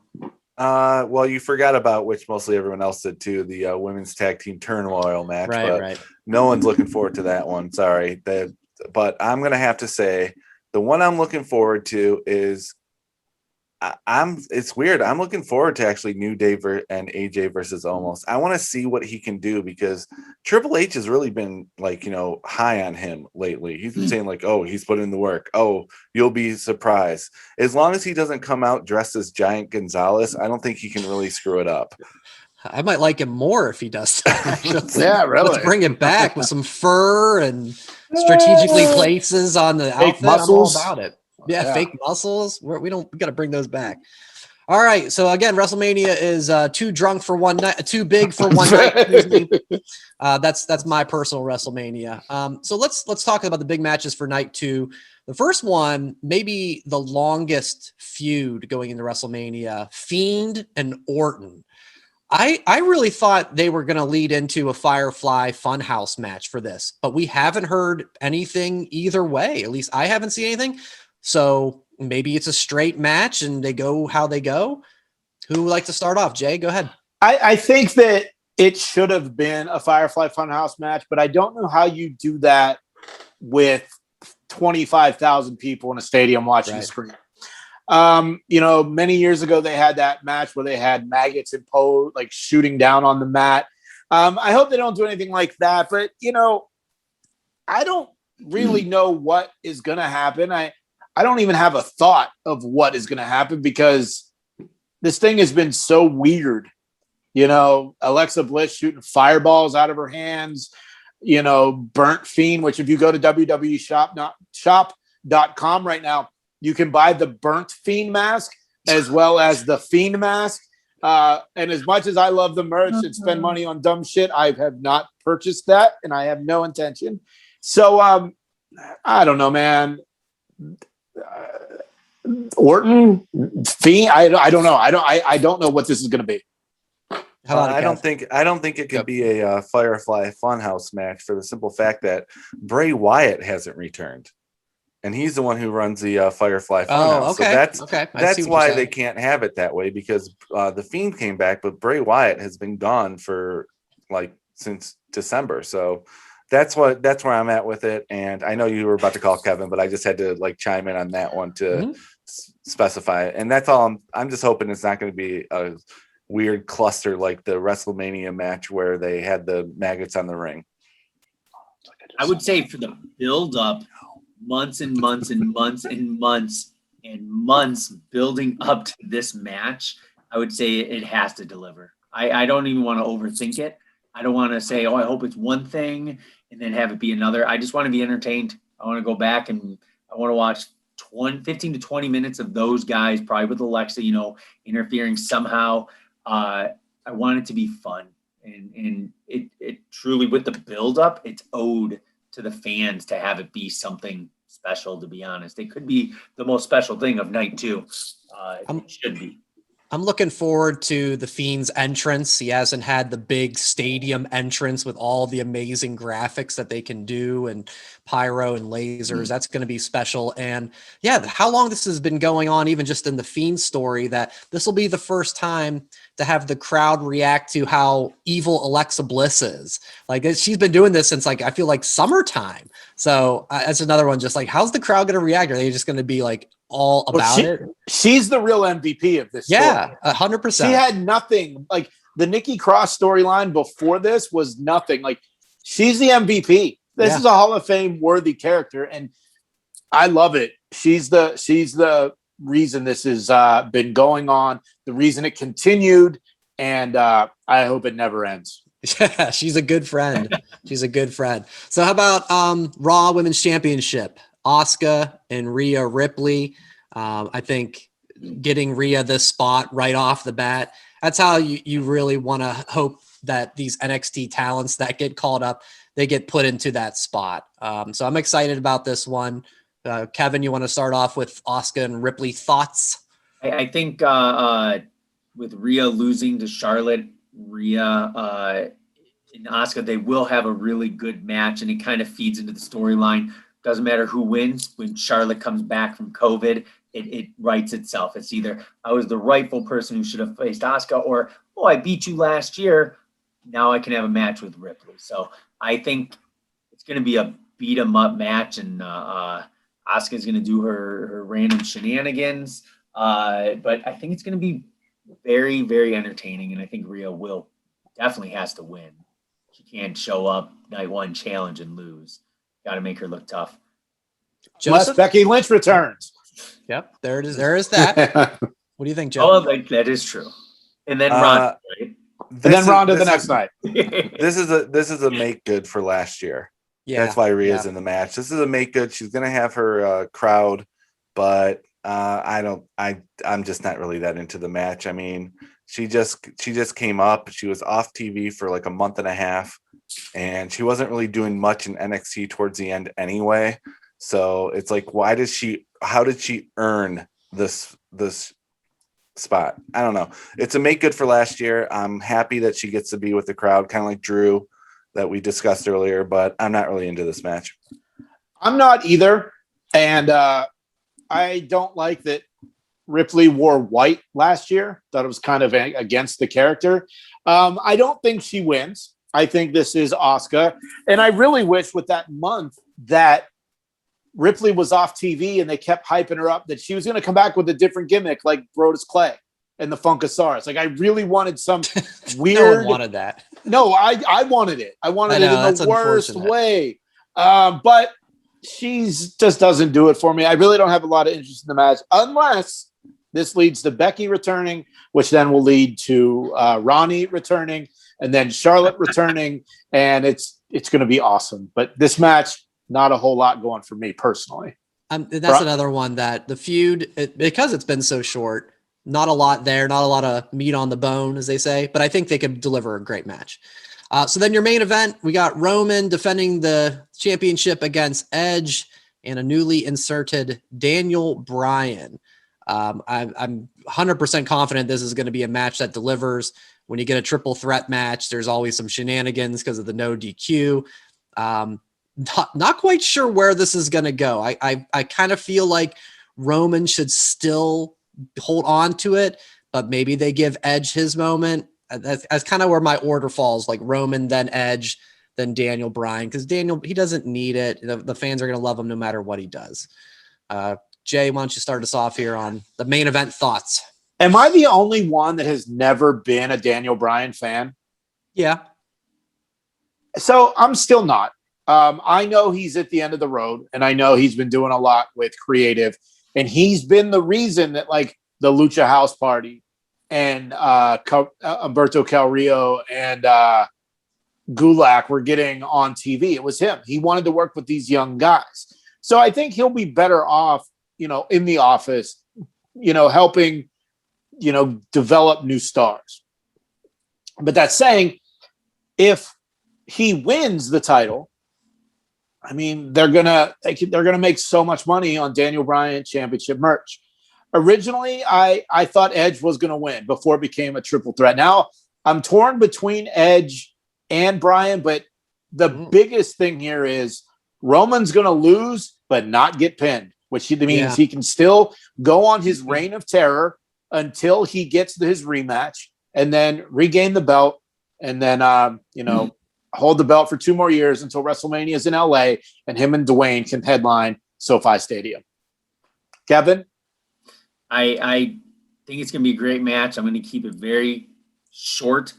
Well, you forgot about, which mostly everyone else did too, the women's tag team turmoil match. Right. No one's looking forward to that one. Sorry. But I'm going to have to say the one I'm looking forward to is it's weird. I'm looking forward to actually New Day and AJ versus Omos. I want to see what he can do because Triple H has really been like, high on him lately. He's been saying like, oh, he's put in the work. Oh, you'll be surprised. As long as he doesn't come out dressed as Giant Gonzalez, I don't think he can really screw it up. I might like him more if he does that. Yeah, really. Let's bring it back with some fur and strategically places on the Fake outfit. muscles. I'm all about it. Yeah, fake muscles. We got to bring those back. All right. So again, WrestleMania is too drunk for one night, too big for one night. Excuse me. That's my personal WrestleMania. So let's talk about the big matches for night two. The first one, maybe the longest feud going into WrestleMania, Fiend and Orton. I really thought they were going to lead into a Firefly Funhouse match for this, but we haven't heard anything either way. At least I haven't seen anything. So maybe it's a straight match and they go how they go. Who would like to start off? Jay, go ahead. I think that it should have been a Firefly Funhouse match, but I don't know how you do that with 25,000 people in a stadium watching the screen. Many years ago they had that match where they had maggots and Poe like shooting down on the mat. I hope they don't do anything like that, but I don't really know what is going to happen. I don't even have a thought of what is going to happen because this thing has been so weird. Alexa Bliss shooting fireballs out of her hands, burnt Fiend, which if you go to WWE shop.com right now, you can buy the burnt Fiend mask as well as the Fiend mask. And as much as I love the merch and spend money on dumb shit, I have not purchased that and I have no intention. So I don't know, man. Orton, Fiend. I don't know. I don't know what this is going to be. I don't think it could be a Firefly Funhouse match for the simple fact that Bray Wyatt hasn't returned, and he's the one who runs the Firefly Funhouse. Oh, okay. So okay. That's why they can't have it that way because the Fiend came back, but Bray Wyatt has been gone for since December. So that's where I'm at with it. And I know you were about to call Kevin, but I just had to chime in on that one to specify it. And that's all. I'm just hoping it's not going to be a weird cluster like the WrestleMania match where they had the maggots on the ring. I would say for the build up, months and months and months and months and months building up to this match, I would say it has to deliver. I don't even want to overthink it. I don't want to say, I hope it's one thing and then have it be another. I just want to be entertained. I want to go back and I want to watch 15 to 20 minutes of those guys, probably with Alexa, interfering somehow. I want it to be fun. And it truly, with the buildup, it's owed to the fans to have it be something special, to be honest. It could be the most special thing of night two. It should be. I'm looking forward to the Fiend's entrance. He hasn't had the big stadium entrance with all the amazing graphics that they can do and pyro and lasers. That's going to be special. And yeah, how long this has been going on, even just in the Fiend story, that this will be the first time to have the crowd react to how evil Alexa Bliss is. She's been doing this since I feel like summertime. So that's another one. Just how's the crowd going to react? Are they just going to be all about it? She's the real MVP of this. Yeah, 100%. She had nothing. The Nikki Cross storyline before this was nothing. She's the MVP. This is a Hall of Fame worthy character, and I love it. She's the reason this has been going on, the reason it continued, and I hope it never ends. Yeah, she's a good friend. She's a good friend. So how about Raw Women's Championship? Asuka and Rhea Ripley. I think getting Rhea this spot right off the bat. That's how you really want to hope that these NXT talents that get called up, they get put into that spot. So I'm excited about this one. Kevin, you want to start off with Asuka and Ripley thoughts? I think with Rhea losing to Charlotte, Rhea and Asuka, they will have a really good match, and it kind of feeds into the storyline. Doesn't matter who wins. When Charlotte comes back from COVID, it writes itself. It's either I was the rightful person who should have faced Asuka, or I beat you last year. Now I can have a match with Ripley. So I think it's going to be a beat 'em up match, and Asuka's going to do her random shenanigans. But I think it's going to be very, very entertaining, and I think Rhea definitely has to win. She can't show up night one challenge and lose. Got to make her look tough. Unless Becky Lynch returns. Yep, there it is. There is that. What do you think, Joe? Oh, that is true. And then Ronda, right? And then Ronda the next night. This is a make good for last year. Yeah, that's why Rhea's in the match. This is a make good. She's gonna have her crowd, but I'm just not really that into the match. I mean, she just came up. She was off TV for like a month and a half, and she wasn't really doing much in NXT towards the end anyway. So it's like, how did she earn this spot? I don't know. It's a make good for last year. I'm happy that she gets to be with the crowd, kind of like Drew that we discussed earlier, but I'm not really into this match. I'm not either. And I don't like that Ripley wore white last year. Thought it was kind of against the character. I don't think she wins. I think this is Asuka. And I really wish with that month that Ripley was off TV and they kept hyping her up that she was going to come back with a different gimmick like Brodus Clay and the Funkasaurus. Like I really wanted some weird. No one wanted that. No, I wanted it. I wanted it in the worst way. But she's just doesn't do it for me. I really don't have a lot of interest in the match unless this leads to Becky returning, which then will lead to Ronnie returning and then Charlotte returning. And it's going to be awesome. But this match, not a whole lot going for me personally. That's another one that the feud, because it's been so short, not a lot there, not a lot of meat on the bone, as they say, but I think they could deliver a great match. So then your main event, we got Roman defending the championship against Edge and a newly inserted Daniel Bryan. I'm 100% confident this is going to be a match that delivers. When you get a triple threat match, there's always some shenanigans because of the no DQ. Not quite sure where this is going to go. I kind of feel like Roman should still hold on to it, but maybe they give Edge his moment. That's kind of where my order falls, like Roman, then Edge, then Daniel Bryan, because Daniel, he doesn't need it. The fans are going to love him no matter what he does. Jay, why don't you start us off here on the main event thoughts? Am I the only one that has never been a Daniel Bryan fan? Yeah. So I'm still not. I know he's at the end of the road, and I know he's been doing a lot with creative, and he's been the reason that like the Lucha House Party and Humberto Carrillo and Gulak were getting on TV. It was him. He wanted to work with these young guys. So I think he'll be better off, in the office, helping, develop new stars. But that's saying if he wins the title, I mean, they're gonna make so much money on Daniel Bryan championship merch. Originally, I thought Edge was going to win before it became a triple threat. Now I'm torn between Edge and Bryan, but the biggest thing here is Roman's going to lose but not get pinned, which means he can still go on his reign of terror until he gets his rematch and then regain the belt and then hold the belt for 2 more years until WrestleMania is in LA and him and Dwayne can headline SoFi Stadium. Kevin? I think it's going to be a great match. I'm going to keep it very short.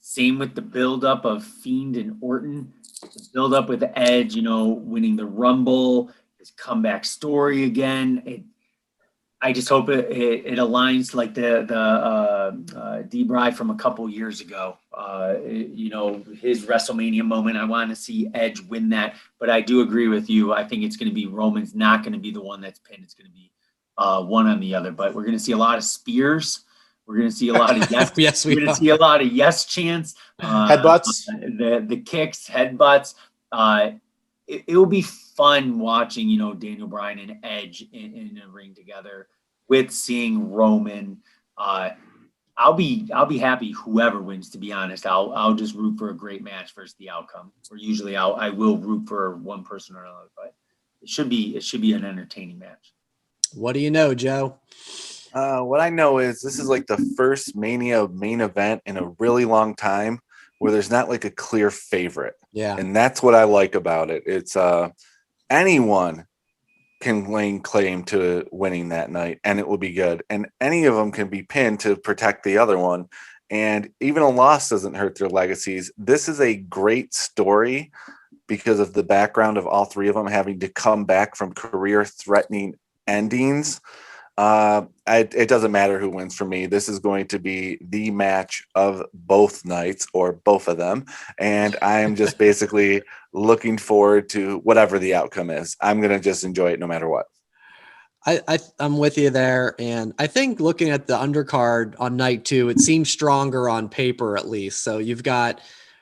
Same with the buildup of Fiend and Orton. The buildup with Edge, winning the Rumble, his comeback story again. I just hope it aligns like the D-Bry from a couple years ago. His WrestleMania moment. I want to see Edge win that. But I do agree with you. I think it's going to be Roman's not going to be the one that's pinned. It's going to be one on the other, but we're going to see a lot of spears. We're going to see a lot of yes. Yes, we're going to see a lot of yes chants, Headbutts. the kicks, headbutts. It will be fun watching, Daniel Bryan and Edge in a ring together with seeing Roman. I'll be happy whoever wins, to be honest. I'll just root for a great match versus the outcome. Or usually I will root for one person or another, but it should be an entertaining match. What do you know, Joe? What I know is this is like the first Mania main event in a really long time where there's not like a clear favorite. Yeah. And that's what I like about it. It's anyone can lay claim to winning that night and it will be good. And any of them can be pinned to protect the other one. And even a loss doesn't hurt their legacies. This is a great story because of the background of all three of them having to come back from career-threatening endings. It doesn't matter who wins for me. This is going to be the match of both nights or both of them. And I am just basically looking forward to whatever the outcome is. I'm going to just enjoy it no matter what. I'm with you there. And I think looking at the undercard on night 2, it seems stronger on paper, at least. So you've got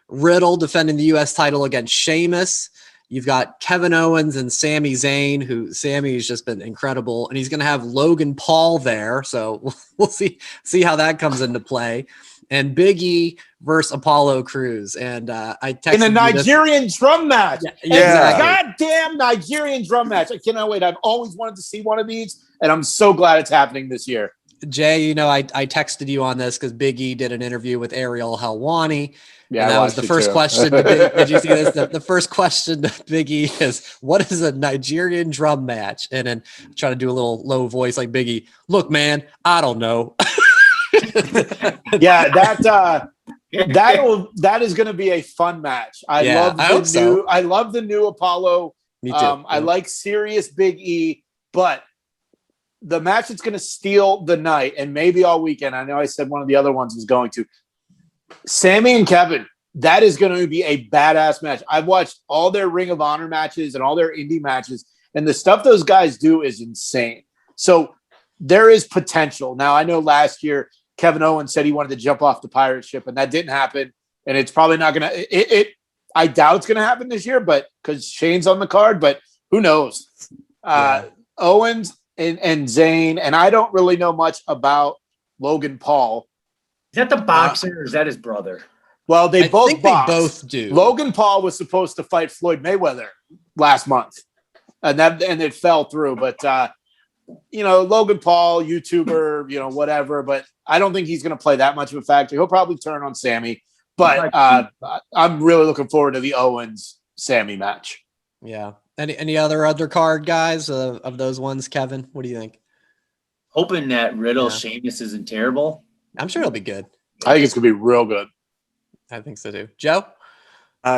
Riddle defending the U.S. title against Sheamus. You've got Kevin Owens and Sami Zayn, who Sammy's just been incredible. And he's going to have Logan Paul there. So we'll see how that comes into play. And Big E versus Apollo Crews. And I texted in a Nigerian drum match. Yeah, exactly. Goddamn Nigerian drum match. I cannot wait. I've always wanted to see one of these, and I'm so glad it's happening this year. Jay, I texted you on this because Big E did an interview with Ariel Helwani. Yeah, and that was the first question. Did you see this? The first question to Big E is, what is a Nigerian drum match? And then try to do a little low voice like Big E. Look, man, I don't know. Yeah, that is going to be a fun match. I love the new Apollo. Me too. I like serious Big E, but the match that's going to steal the night and maybe all weekend. I know I said one of the other ones was going to. Sammy and Kevin, that is going to be a badass match. I've watched all their Ring of Honor matches and all their indie matches, and the stuff those guys do is insane. So there is potential. Now, I know last year Kevin Owens said he wanted to jump off the pirate ship, and that didn't happen. And it's probably not going to – I doubt it's going to happen this year, but because Shane's on the card, but who knows? Owens and Zayn, and I don't really know much about Logan Paul. Is that the boxer or is that his brother? Well, they both both do. Logan Paul was supposed to fight Floyd Mayweather last month, and it fell through. But Logan Paul, YouTuber, whatever. But I don't think he's going to play that much of a factor. He'll probably turn on Sammy. But I'm really looking forward to the Owens Sammy match. Yeah. Any other undercard guys of those ones, Kevin? What do you think? Hoping that Riddle Sheamus isn't terrible. I'm sure it'll be good. I think it's going to be real good. I think so too. Joe?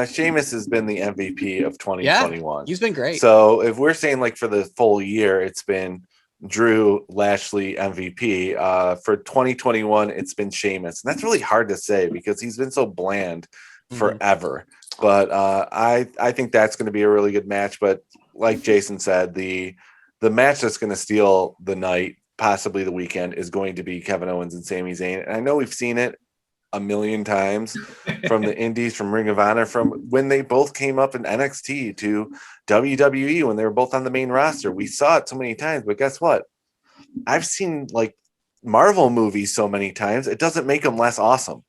Sheamus has been the MVP of 2021. He's been great. So if we're saying like for the full year, it's been Drew, Lashley, MVP. For 2021, it's been Sheamus. And that's really hard to say because he's been so bland forever. But I think that's going to be a really good match. But like Jason said, the match that's going to steal the night, possibly the weekend, is going to be Kevin Owens and Sami Zayn. And I know we've seen it a million times from the indies, from Ring of Honor, from when they both came up in NXT to WWE when they were both on the main roster. We saw it so many times, but guess what? I've seen like Marvel movies so many times, it doesn't make them less awesome.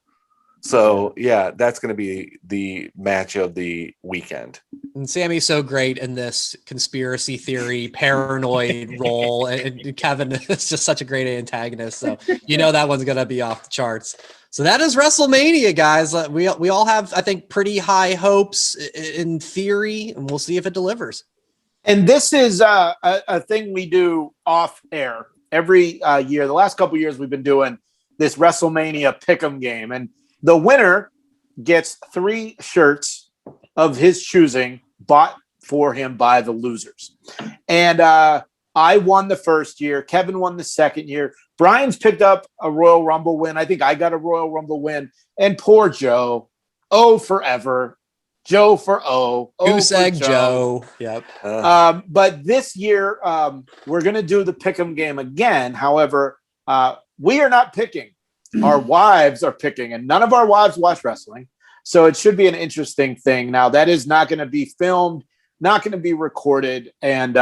So yeah, that's going to be the match of the weekend. And Sammy's so great in this conspiracy theory, paranoid role. And Kevin is just such a great antagonist. So that one's going to be off the charts. So that is WrestleMania, guys. We all have, I think, pretty high hopes in theory, and we'll see if it delivers. And this is a thing we do off air every year. The last couple of years, we've been doing this WrestleMania Pick'em game, and the winner gets 3 shirts of his choosing bought for him by the losers. And I won the first year. Kevin won the second year. Brian's picked up a Royal Rumble win. I think I got a Royal Rumble win. And poor Joe, forever. Joe for O. O Goose for egg Joe. Yep. But this year, we're going to do the pick'em game again. However, we are not picking. Our wives are picking, and none of our wives watch wrestling. So it should be an interesting thing. Now, that is not going to be filmed, not going to be recorded, and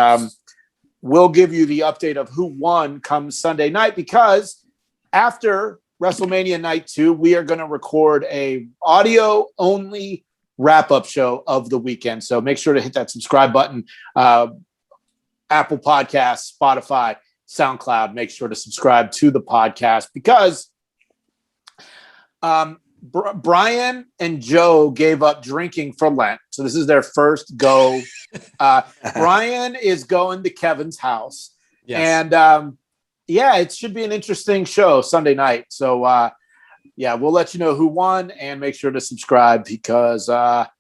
we'll give you the update of who won come Sunday night, because after WrestleMania Night 2, we are going to record a audio-only wrap-up show of the weekend. So make sure to hit that subscribe button. Apple Podcasts, Spotify, SoundCloud. Make sure to subscribe to the podcast, because Brian and Joe gave up drinking for Lent. So this is their first go. Brian is going to Kevin's house. Yes. And it should be an interesting show Sunday night. So we'll let you know who won, and make sure to subscribe, because WrestleMania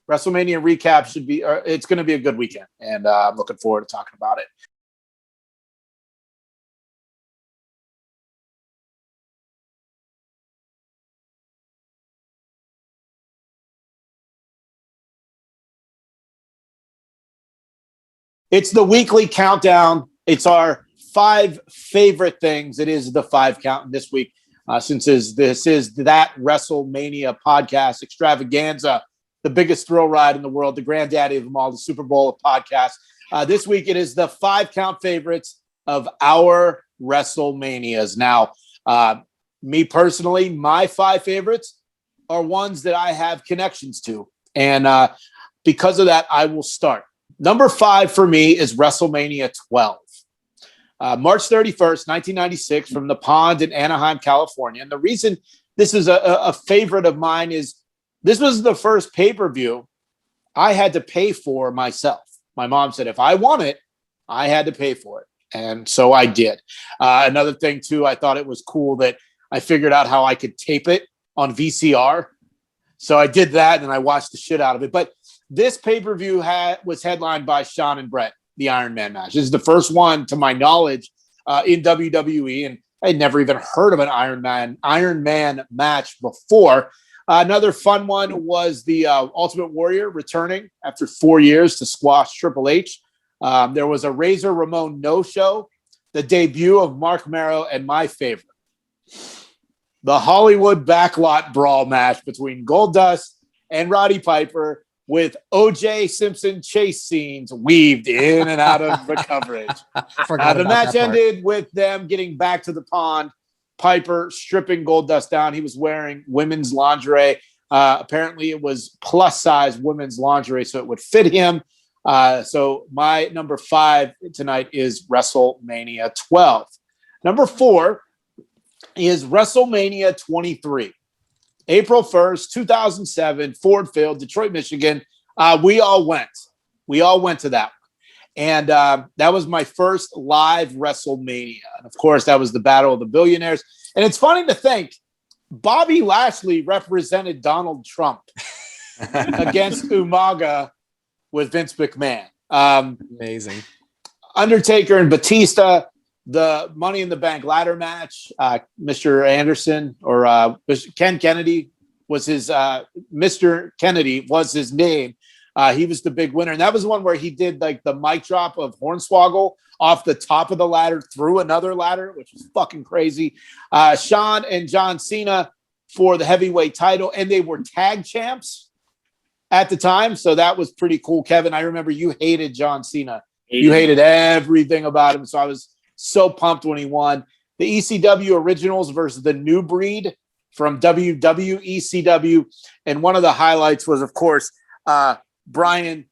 recap should be, it's going to be a good weekend, and I'm looking forward to talking about it. It's the weekly countdown. It's our 5 favorite things. It is the 5 count this week, since this is that WrestleMania podcast extravaganza, the biggest thrill ride in the world, the granddaddy of them all, the Super Bowl of podcasts. This week, it is the 5 count favorites of our WrestleManias. Now, me personally, my 5 favorites are ones that I have connections to. And because of that, I will start. Number 5 for me is WrestleMania 12. March 31st, 1996, from the Pond in Anaheim, California. And the reason this is a favorite of mine is this was the first pay-per-view I had to pay for myself. My mom said if I want it, I had to pay for it. And so I did. Another thing, too, I thought it was cool that I figured out how I could tape it on VCR. So I did that, and I watched the shit out of it. But this pay-per-view was headlined by Shawn and Bret, the Iron Man match. This is the first one, to my knowledge, in WWE, and I had never even heard of an Iron Man match before. Another fun one was the Ultimate Warrior returning after 4 years to squash Triple H. There was a Razor Ramon no-show, the debut of Mark Merrow, and my favorite, the Hollywood Backlot Brawl match between Goldust and Roddy Piper, with O.J. Simpson chase scenes weaved in and out of the coverage. The match ended with them getting back to the Pond, Piper stripping Goldust down. He was wearing women's lingerie. Apparently it was plus-size women's lingerie, so it would fit him. So my number 5 tonight is WrestleMania 12. Number 4 is WrestleMania 23. April 1st, 2007, Ford Field, Detroit, Michigan. We all went to that one. And that was my first live WrestleMania. And of course, that was the Battle of the Billionaires. And it's funny to think Bobby Lashley represented Donald Trump against Umaga with Vince McMahon. Amazing. Undertaker and Batista, the Money in the Bank ladder match. Mr. Anderson, or Ken Kennedy was his, Mr. Kennedy was his name. He was the big winner. And that was the one where he did like the mic drop of Hornswoggle off the top of the ladder through another ladder, which was fucking crazy. Shawn and John Cena for the heavyweight title, and they were tag champs at the time. So that was pretty cool. Kevin, I remember you hated John Cena. You hated everything about him. So I was so pumped when he won. The ECW Originals versus the New Breed from WWECW. And one of the highlights was, of course, Brian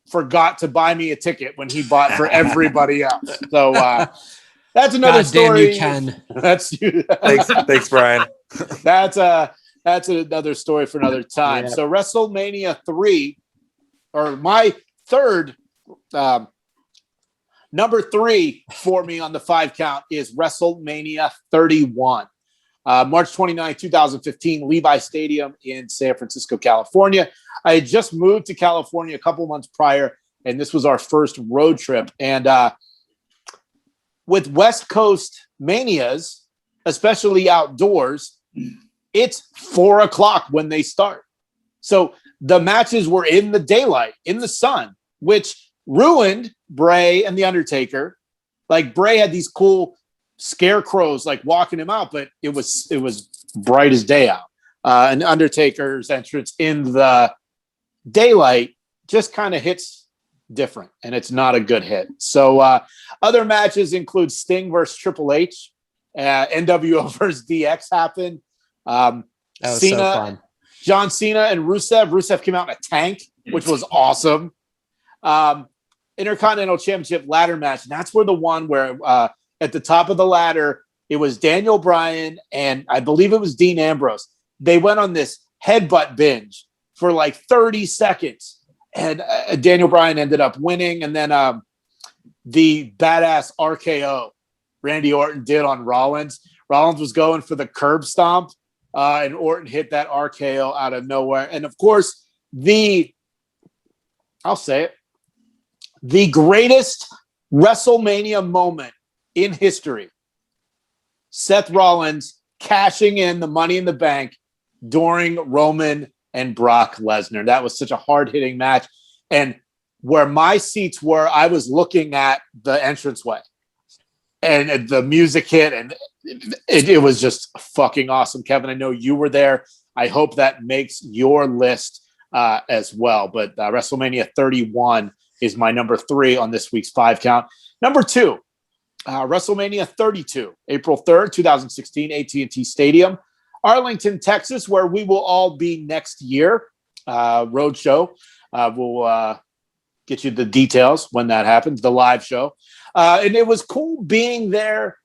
forgot to buy me a ticket when he bought for everybody else. So that's another story. You can. That's Thanks, Brian. That's another story for another time. Yeah. So WrestleMania 3, or my third, number 3 for me on the 5 count is WrestleMania 31. March 29, 2015, Levi Stadium in San Francisco, California. I had just moved to California a couple months prior, and this was our first road trip. And with West Coast manias, especially outdoors, it's 4 o'clock when they start. So the matches were in the daylight, in the sun, which ruined Bray and The Undertaker. Like Bray had these cool scarecrows like walking him out, but it was bright as day out. And Undertaker's entrance in the daylight just kind of hits different, and it's not a good hit. So other matches include Sting versus Triple H, NWO versus DX happened. That was Cena, so fun. John Cena and Rusev. Rusev came out in a tank, which was awesome. Intercontinental Championship ladder match. And that's where the one where at the top of the ladder, it was Daniel Bryan and I believe it was Dean Ambrose. They went on this headbutt binge for like 30 seconds. And Daniel Bryan ended up winning. And then the badass RKO Randy Orton did on Rollins. Rollins was going for the curb stomp, and Orton hit that RKO out of nowhere. And of course, I'll say it, the greatest WrestleMania moment in history, Seth Rollins cashing in the Money in the Bank during Roman and Brock Lesnar. That was such a hard-hitting match. And where my seats were, I was looking at the entranceway. And the music hit, and it was just fucking awesome. Kevin, I know you were there. I hope that makes your list as well. But WrestleMania 31 is my number 3 on this week's 5 count. Number 2, WrestleMania 32, April 3rd, 2016, AT&T Stadium, Arlington, Texas, where we will all be next year. Roadshow. We'll get you the details when that happens, the live show. And it was cool being there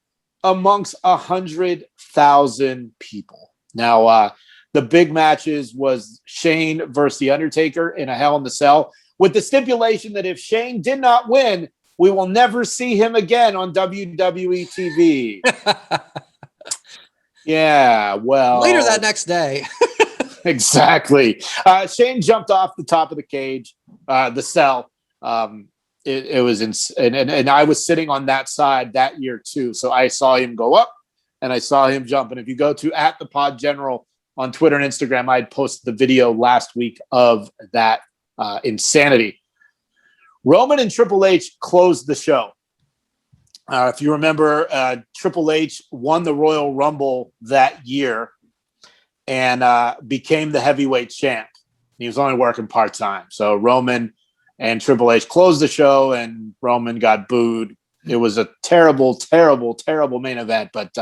amongst 100,000 people. Now, the big matches was Shane versus The Undertaker in a Hell in the Cell, with the stipulation that if Shane did not win, we will never see him again on WWE TV. Yeah, well. Later that next day. Exactly. Shane jumped off the top of the cage, the cell. It was and I was sitting on that side that year too. So I saw him go up and I saw him jump. And if you go to @thepodgeneral on Twitter and Instagram, I had posted the video last week of that insanity. Roman and Triple H closed the show. If you remember, Triple H won the Royal Rumble that year and became the heavyweight champ. He was only working part-time. So Roman and Triple H closed the show, and Roman got booed. It was a terrible, terrible, terrible main event. But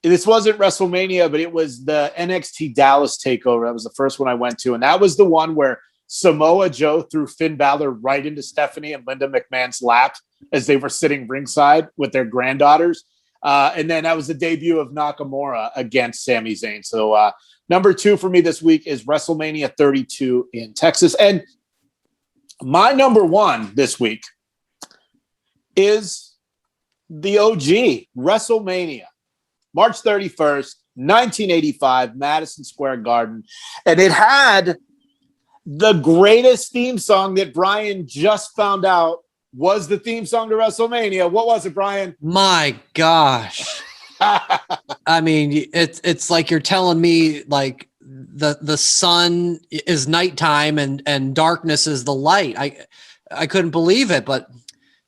this wasn't WrestleMania, but it was the NXT Dallas takeover. That was the first one I went to. And that was the one where Samoa Joe threw Finn Balor right into Stephanie and Linda McMahon's lap as they were sitting ringside with their granddaughters. And then that was the debut of Nakamura against Sami Zayn. So number 2 for me this week is WrestleMania 32 in Texas. And my number 1 this week is the OG, WrestleMania, March 31st, 1985, Madison Square Garden. And it had the greatest theme song that Brian just found out was the theme song to WrestleMania. What was it, Brian? My gosh. I mean, it's like you're telling me like the sun is nighttime and darkness is the light. I couldn't believe it, but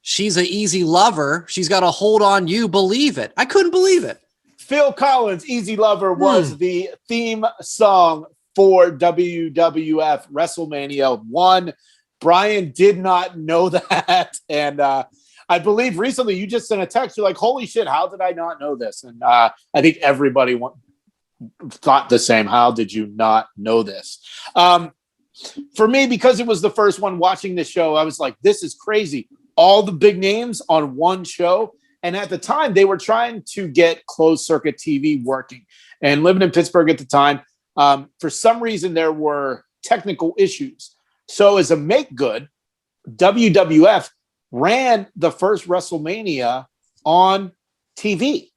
she's an easy lover. She's got a hold on you. Believe it. I couldn't believe it. Phil Collins, Easy Lover, was the theme song for WWF WrestleMania 1. Brian did not know that. And I believe recently you just sent a text. You're like, holy shit, how did I not know this? And I think everybody thought the same. How did you not know this? For me, because it was the first one watching this show, I was like, this is crazy. All the big names on one show. And at the time, they were trying to get closed circuit TV working. And living in Pittsburgh at the time, for some reason, there were technical issues. So as a make good, WWF ran the first WrestleMania on TV.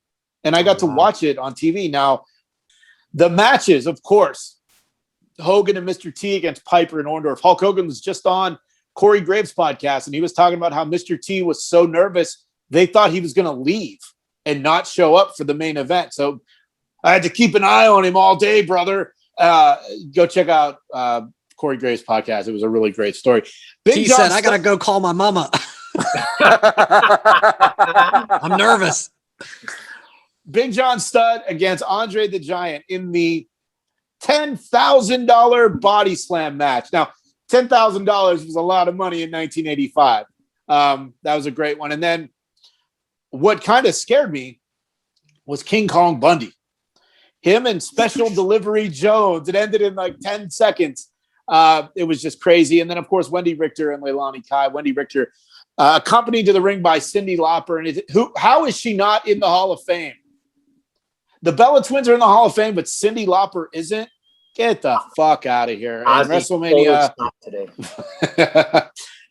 And I got to watch it on TV. Now, the matches, of course, Hogan and Mr. T against Piper and Orndorff. Hulk Hogan was just on Corey Graves' podcast, and he was talking about how Mr. T was so nervous, they thought he was going to leave and not show up for the main event. So I had to keep an eye on him all day, brother. Go check out Corey Gray's podcast. It was a really great story. He said, I got to go call my mama. I'm nervous. Big John Studd against Andre the Giant in the $10,000 body slam match. Now, $10,000 was a lot of money in 1985. That was a great one. And then what kind of scared me was King Kong Bundy. Him and Special Delivery Jones. It ended in like 10 seconds. It was just crazy. And then, of course, Wendy Richter and Leilani Kai. Wendy Richter accompanied to the ring by Cyndi Lauper. And how is she not in the Hall of Fame? The Bella Twins are in the Hall of Fame, but Cyndi Lauper isn't. Get the fuck out of here. And WrestleMania today.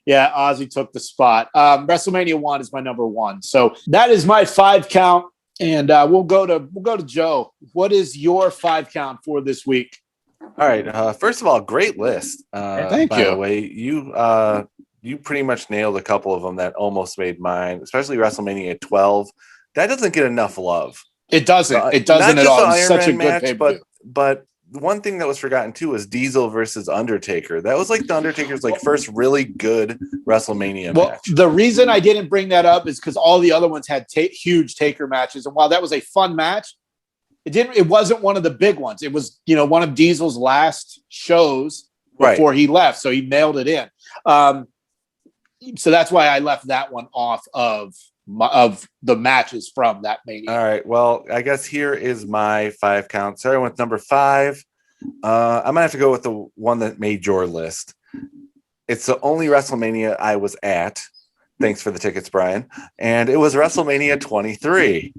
Yeah, Ozzy took the spot. WrestleMania 1 is my number 1. So that is my 5 count. And we'll go to Joe. What is your 5 count for this week? All right. First of all, great list. Thank by you. the way, you pretty much nailed a couple of them that almost made mine, especially WrestleMania 12. That doesn't get enough love. It doesn't. It doesn't at all. It's such a good pay-per-view. But one thing that was forgotten too was Diesel versus Undertaker. That was like the Undertaker's first really good WrestleMania match. The reason I didn't bring that up is because all the other ones had huge Taker matches, and while that was a fun match, it wasn't one of the big ones. It was one of Diesel's last shows before he left, so he nailed it in. So that's why I left that one off of the matches from that Mania. All right. Well, I guess here is my 5 count. Starting with number 5. I'm gonna have to go with the one that made your list. It's the only WrestleMania I was at. Thanks for the tickets, Brian. And it was WrestleMania 23.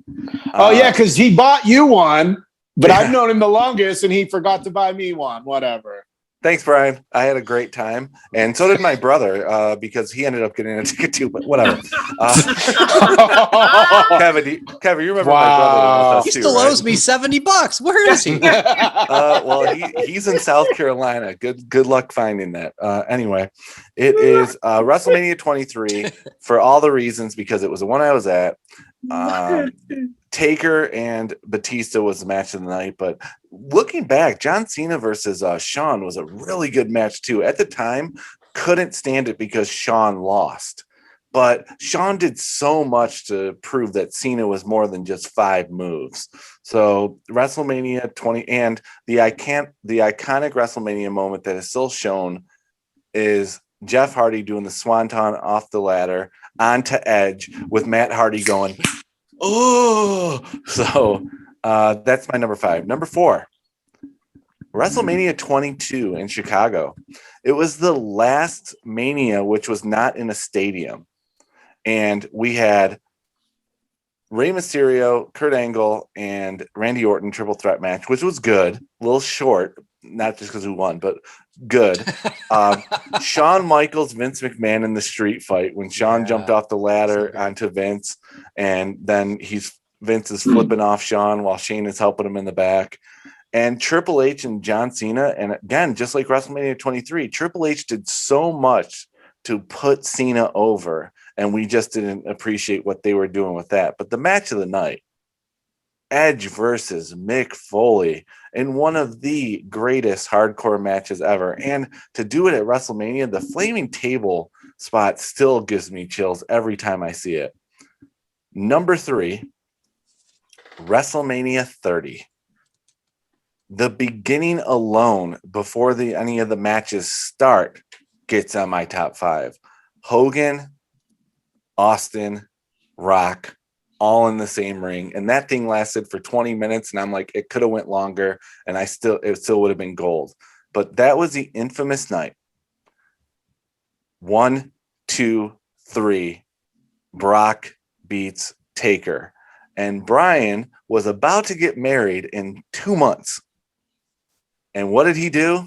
Oh yeah, because he bought you one, but I've known him the longest, and he forgot to buy me one. Whatever. Thanks, Brian. I had a great time, and so did my brother because he ended up getting a ticket too. But whatever. Kevin, you remember my brother? He still owes me $70. Where is he? Well, he's in South Carolina. Good luck finding that. Anyway, it is WrestleMania 23 for all the reasons, because it was the one I was at. Taker and Batista was the match of the night, but looking back, John Cena versus Shawn was a really good match too. At the time, couldn't stand it because Shawn lost, but Shawn did so much to prove that Cena was more than just 5 moves. So WrestleMania 20 and the iconic WrestleMania moment that is still shown is Jeff Hardy doing the swanton off the ladder onto Edge with Matt Hardy going, oh, so that's my number 5. Number 4, WrestleMania 22 in Chicago. It was the last Mania which was not in a stadium, and we had Rey Mysterio, Kurt Angle, and Randy Orton triple threat match, which was good, a little short, not just because we won, but good. Shawn Michaels, Vince McMahon in the street fight when Shawn jumped off the ladder onto Vince, and then Vince is flipping off Shawn while Shane is helping him in the back. And Triple H and John Cena, and again, just like WrestleMania 23, Triple H did so much to put Cena over, and we just didn't appreciate what they were doing with that. But the match of the night, Edge versus Mick Foley, in one of the greatest hardcore matches ever. And to do it at WrestleMania, the flaming table spot still gives me chills every time I see it. Number 3, WrestleMania 30. The beginning alone, before any of the matches start, gets on my top 5. Hogan, Austin, Rock, all in the same ring, and that thing lasted for 20 minutes, and I'm like, it could have went longer, and it still would have been gold. But that was the infamous night. 1, 2, 3, Brock beats Taker, and Brian was about to get married in 2 months. And what did he do?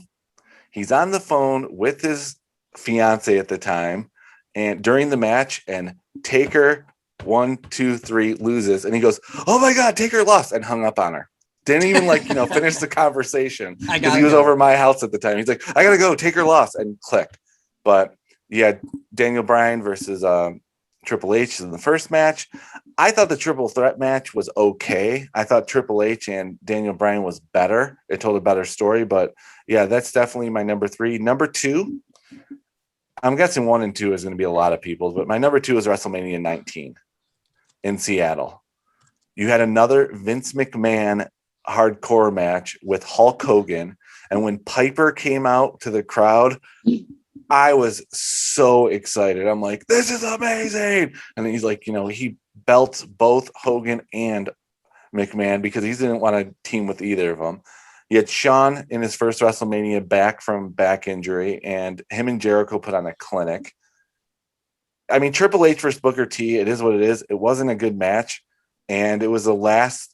He's on the phone with his fiance at the time, and during the match, and Taker 1, 2, 3 loses, and he goes, "Oh my God, Taker lost," and hung up on her. Didn't even finish the conversation because he was over my house at the time. He's like, "I gotta go, Taker lost," and click. But yeah, Daniel Bryan versus Triple H in the first match. I thought the triple threat match was okay. I thought Triple H and Daniel Bryan was better. It told a better story, but yeah, that's definitely my number 3. Number 2, I'm guessing 1 and 2 is going to be a lot of people, but my number 2 is WrestleMania 19 in Seattle. You had another Vince McMahon hardcore match with Hulk Hogan. And when Piper came out to the crowd, I was so excited. I'm like, this is amazing. And then he's like, he belts both Hogan and McMahon because he didn't want to team with either of them. You had Shawn in his first WrestleMania back from back injury, and him and Jericho put on a clinic. I mean, Triple H versus Booker T, it is what it is. It wasn't a good match, and it was the last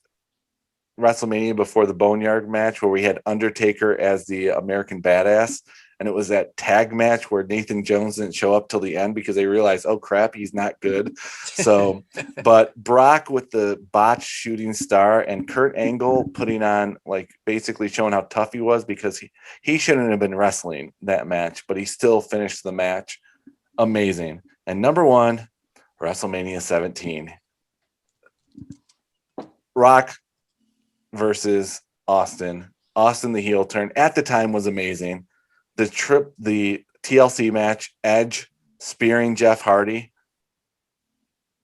WrestleMania before the Boneyard match where we had Undertaker as the American Badass, and it was that tag match where Nathan Jones didn't show up till the end because they realized, oh crap, he's not good. So, but Brock with the botched shooting star and Kurt Angle putting on, like, basically showing how tough he was because he shouldn't have been wrestling that match, but he still finished the match. Amazing. And number 1, WrestleMania 17. Rock versus Austin. Austin, the heel turn at the time, was amazing. The TLC match, Edge spearing Jeff Hardy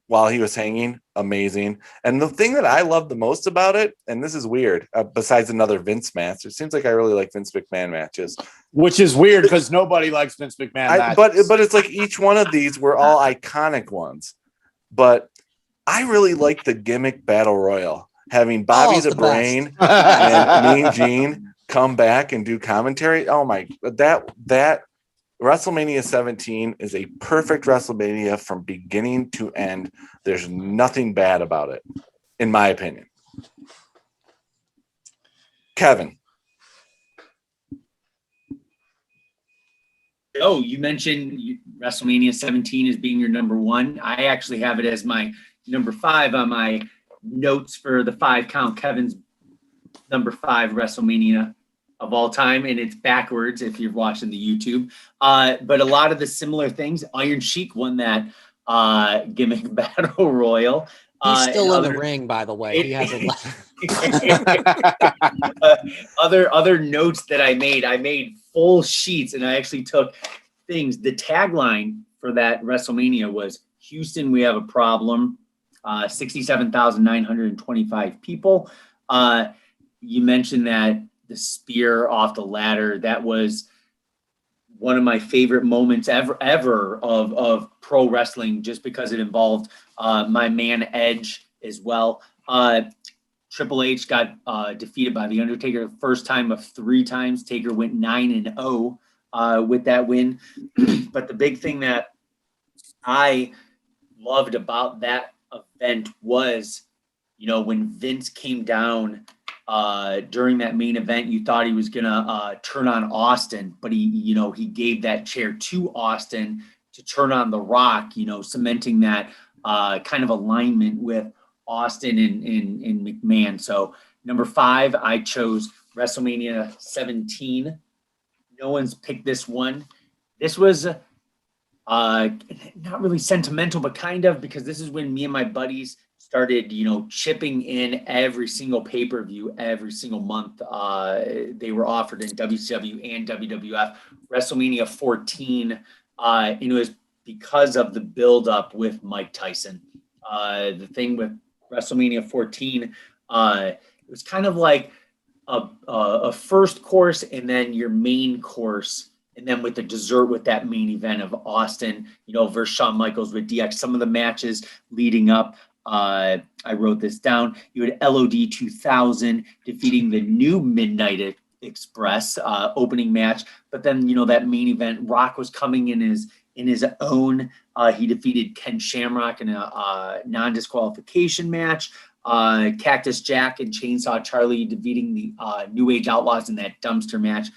while he was hanging, amazing. And the thing that I love the most about it, and this is weird, besides another Vince match, it seems like I really like Vince McMahon matches. Which is weird because nobody likes Vince McMahon matches. But it's like each one of these were all iconic ones. But I really like the gimmick battle royal, having Bobby the Brain and Mean Gene come back and do commentary. Oh my, that WrestleMania 17 is a perfect WrestleMania from beginning to end. There's nothing bad about it, in my opinion. Kevin. Oh, you mentioned WrestleMania 17 as being your number 1. I actually have it as my number 5 on my notes for the 5 count. Kevin's number 5 WrestleMania of all time, and it's backwards if you're watching the YouTube. But a lot of the similar things. Iron Sheik won that gimmick battle royal. He's still in the ring, by the way. He hasn't left. Other notes that I made full sheets, and I actually took things. The tagline for that WrestleMania was Houston, we have a problem. 67,925 people. You mentioned that the spear off the ladder, that was one of my favorite moments ever of pro wrestling, just because it involved my man Edge as well. Triple H got defeated by The Undertaker the first time of 3 times. Taker went 9-0 with that win. But the big thing that I loved about that event was, when Vince came down during that main event, you thought he was gonna turn on Austin, but he gave that chair to Austin to turn on The Rock, cementing that kind of alignment with Austin and McMahon. So number 5, I chose WrestleMania 17. No one's picked this one. This was not really sentimental, but kind of, because this is when me and my buddies started, chipping in every single pay-per-view every single month. They were offered in WCW and WWF. WrestleMania 14, and it was because of the build-up with Mike Tyson. The thing with WrestleMania 14, it was kind of like a first course and then your main course, and then with the dessert with that main event of Austin, versus Shawn Michaels with DX. Some of the matches leading up, I wrote this down. You had LOD 2000 defeating the new Midnight Express opening match, but then that main event, Rock was coming in his own. He defeated Ken Shamrock in a non-disqualification match. Cactus Jack and Chainsaw Charlie defeating the New Age Outlaws in that dumpster match.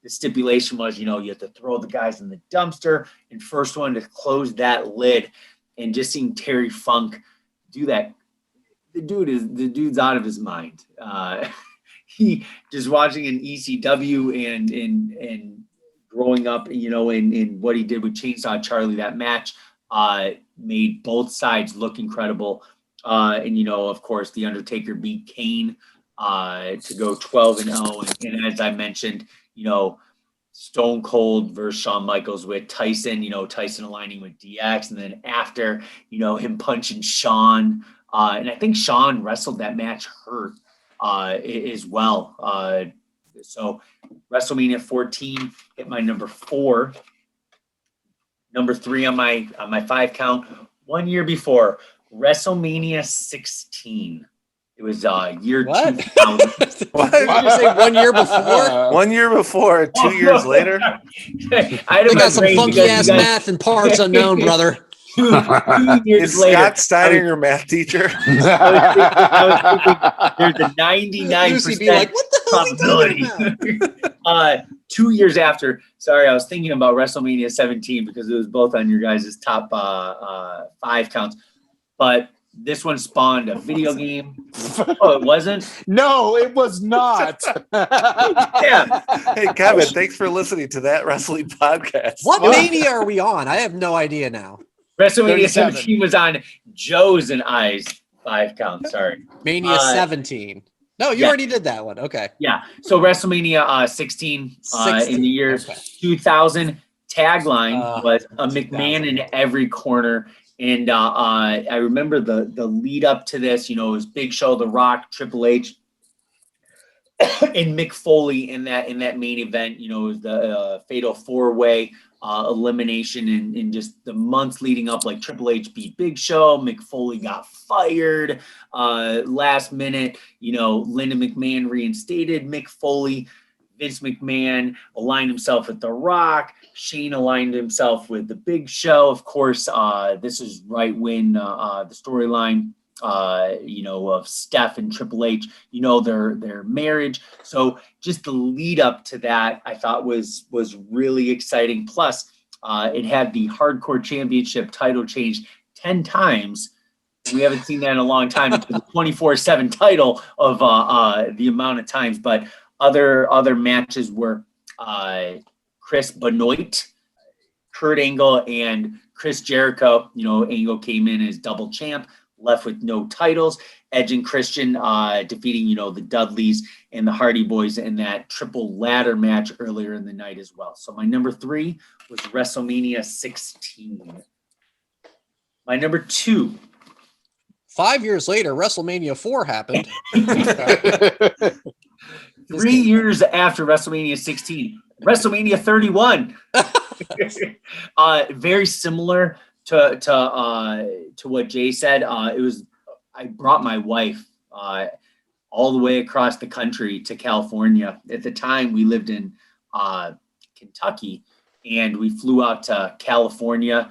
The stipulation was, you have to throw the guys in the dumpster, and first one to close that lid. And just seeing Terry Funk do that, the dude's out of his mind. He just watching an ECW and growing up, in what he did with Chainsaw Charlie, that match, made both sides look incredible. And, you know, of course, The Undertaker beat Kane to go 12-0. And as I mentioned, you know, Stone Cold versus Shawn Michaels with Tyson, you know, Tyson aligning with DX. And then after, you know, him punching Shawn. And I think Shawn wrestled that match hurt as well. So WrestleMania 14 hit my number 4. Number 3 on my 5 count. 1 year before, WrestleMania 16. It was year What? 2000. What? Did you say 1 year before? 1 year before, 2 years later. I They got some funky ass math and parts unknown, brother. 2 years Is later. Scott Steiner your math teacher? I was thinking there's a 99% Lucy be like, what the hell is he probability. talking about? 2 years after, sorry, I was thinking about WrestleMania 17 because it was both on your guys' top 5 counts. But this one spawned a video game. Oh, it wasn't? No, it was not. Yeah. Hey, Kevin, thanks for listening to That Wrestling Podcast. What mania are we on? I have no idea now. WrestleMania 37. 17 was on Joe's and I's 5 count. Sorry. Mania 17. No, you already did that one. Okay. Yeah. So WrestleMania 16 in the year 2000. Tagline was a McMahon in every corner. And I remember the lead up to this, you know, it was Big Show, The Rock, Triple H, and Mick Foley in that main event. You know, it was the fatal 4-way elimination in just the months leading up. Like Triple H beat Big Show, Mick Foley got fired last minute. You know, Linda McMahon reinstated Mick Foley. Vince McMahon aligned himself with The Rock. Shane aligned himself with the Big Show. Of course, this is right when the storyline, you know, of Steph and Triple H, you know, their marriage. So just the lead up to that, I thought was really exciting. Plus, it had the Hardcore Championship title changed 10 times. We haven't seen that in a long time. It's a 24/7 title of the amount of times, but other matches were Chris Benoit, Kurt Angle, and Chris Jericho. You know, Angle came in as double champ, left with no titles. Edge and Christian defeating, you know, the Dudleys and the Hardy Boys in that triple ladder match earlier in the night as well. So my number 3 was WrestleMania 16. My number 2. 5 years later, WrestleMania 4 happened. 3 years after WrestleMania 16, WrestleMania 31. Very similar to what Jay said. It was, I brought my wife all the way across the country to California. At the time, we lived in Kentucky, and we flew out to California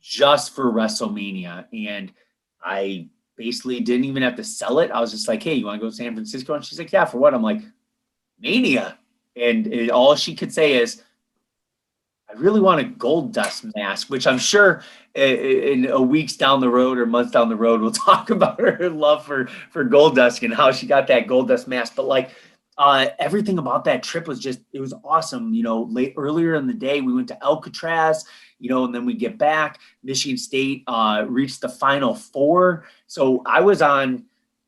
just for WrestleMania. And I basically didn't even have to sell it. I was just like, hey, you want to go to San Francisco? And she's like, yeah, for what? I'm like, Mania. And all she could say is, I really want a gold dust mask, which I'm sure in a weeks down the road or months down the road, we'll talk about her love for gold dust and how she got that gold dust mask. But like everything about that trip was just, it was awesome. You know, earlier in the day, we went to Alcatraz, you know, and then we get back. Michigan State reached the Final Four. So I was on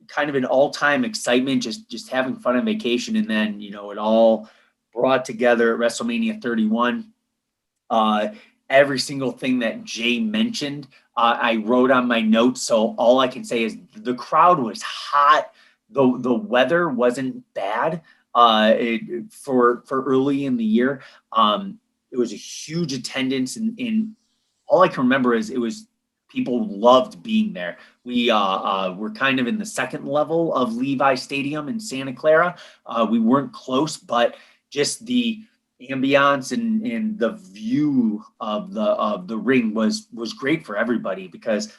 kind of an all-time excitement, just having fun on vacation. And then, you know, it all brought together at WrestleMania 31. Every single thing that Jay mentioned, I wrote on my notes. So all I can say is the crowd was hot. The weather wasn't bad for early in the year. It was a huge attendance, and all I can remember is people loved being there. We were kind of in the second level of Levi Stadium in Santa Clara. We weren't close, but just the ambiance and the view of the ring was great for everybody, because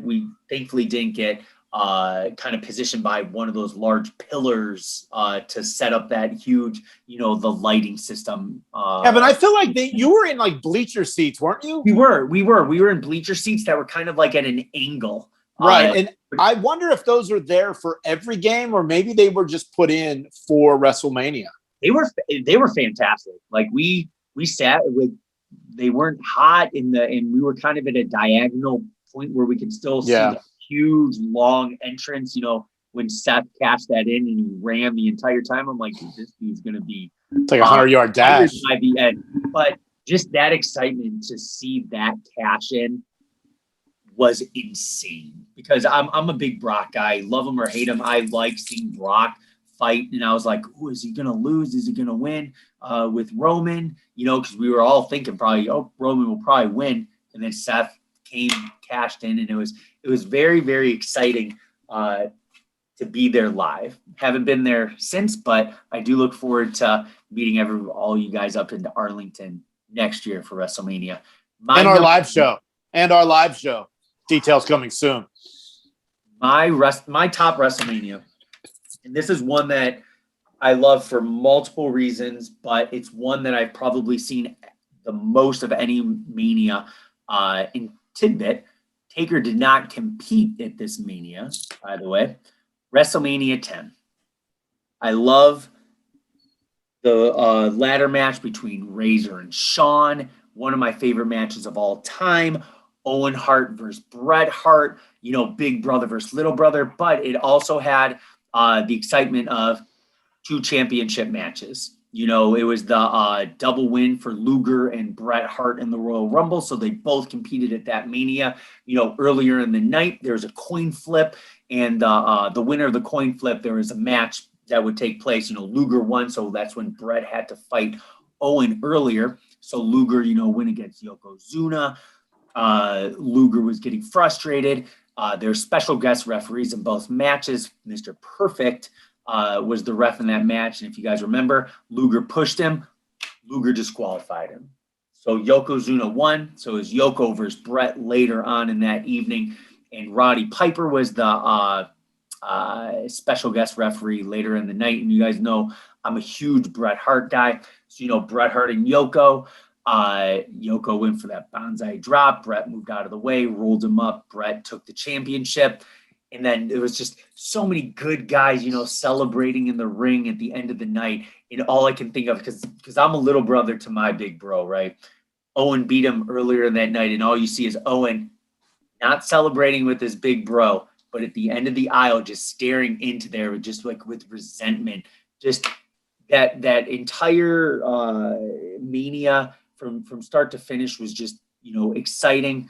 we thankfully didn't get kind of positioned by one of those large pillars to set up that huge, you know, the lighting system. Yeah, but I feel like you were in like bleacher seats, weren't you? We were in bleacher seats that were kind of like at an angle. Right. And I wonder if those are there for every game, or maybe they were just put in for WrestleMania. They were fantastic. Like we sat with, they weren't hot and we were kind of at a diagonal point where we can still see Yeah. the huge long entrance, when Seth cashed that in and he ran the entire time. I'm like, dude, this dude's going to be It's like a 100-yard dash. by the end. But just that excitement to see that cash in was insane, because I'm a big Brock guy. Love him or hate him, I like seeing Brock fight. And I was like, oh, is he going to lose? Is he going to win with Roman? Because we were all thinking probably, Roman will probably win. And then Seth came, cashed in, and it was very, very exciting to be there live. Haven't been there since, but I do look forward to meeting all you guys up into Arlington next year for WrestleMania. And our live show. Details coming soon. My top WrestleMania, and this is one that I love for multiple reasons, but it's one that I've probably seen the most of any Mania. In tidbit, Taker did not compete at this Mania, by the way. WrestleMania 10. I love the ladder match between Razor and Shawn. One of my favorite matches of all time. Owen Hart versus Bret Hart. Big brother versus little brother. But it also had the excitement of 2 championship matches. It was the double win for Luger and Bret Hart in the Royal Rumble. So they both competed at that Mania. Earlier in the night, there was a coin flip. And the winner of the coin flip, there was a match that would take place. Luger won, so that's when Bret had to fight Owen earlier. So Luger, win against Yokozuna. Luger was getting frustrated. There's special guest referees in both matches. Mr. Perfect was the ref in that match. And if you guys remember, Luger pushed him. Luger disqualified him. So Yokozuna won. So it was Yoko versus Bret later on in that evening. And Roddy Piper was the special guest referee later in the night. And you guys know I'm a huge Bret Hart guy. So, Bret Hart and Yoko. Yoko went for that bonsai drop. Bret moved out of the way, rolled him up. Bret took the championship. And then it was just so many good guys, celebrating in the ring at the end of the night. And all I can think of, because I'm a little brother to my big bro, right? Owen beat him earlier in that night. And all you see is Owen not celebrating with his big bro, but at the end of the aisle, just staring into there, just like with resentment. Just that entire Mania from start to finish was just exciting.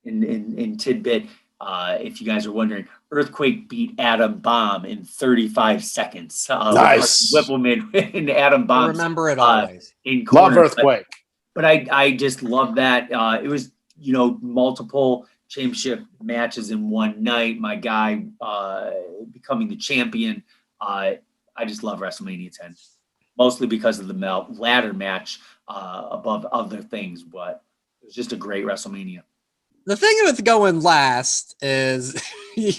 In tidbit, if you guys are wondering, Earthquake beat Adam Bomb in 35 seconds. Nice. Whippleman and Adam Bomb. Remember it always. In corner. Love Earthquake. But I just love that. It was multiple championship matches in one night. My guy becoming the champion. I just love WrestleMania 10, mostly because of the ladder match above other things. But it was just a great WrestleMania. The thing with going last is you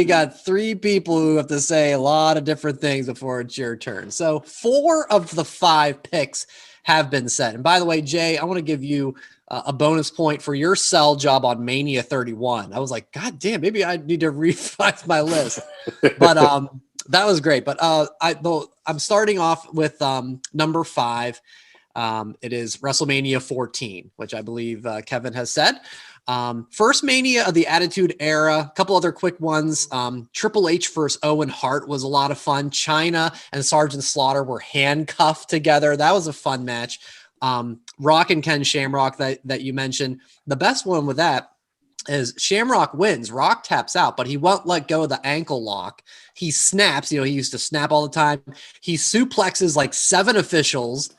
got 3 people who have to say a lot of different things before it's your turn. So 4 of the 5 picks have been set. And by the way, Jay, I want to give you a bonus point for your sell job on Mania 31. I was like, God damn, maybe I need to revise my list. But that was great. But I'm starting off with number 5. It is WrestleMania 14, which I believe Kevin has said. First Mania of the Attitude Era. A couple other quick ones. Triple H versus Owen Hart was a lot of fun. Chyna and Sergeant Slaughter were handcuffed together. That was a fun match. Rock and Ken Shamrock that you mentioned. The best one with that is Shamrock wins. Rock taps out, but he won't let go of the ankle lock. He snaps. He used to snap all the time. He suplexes like 7 officials.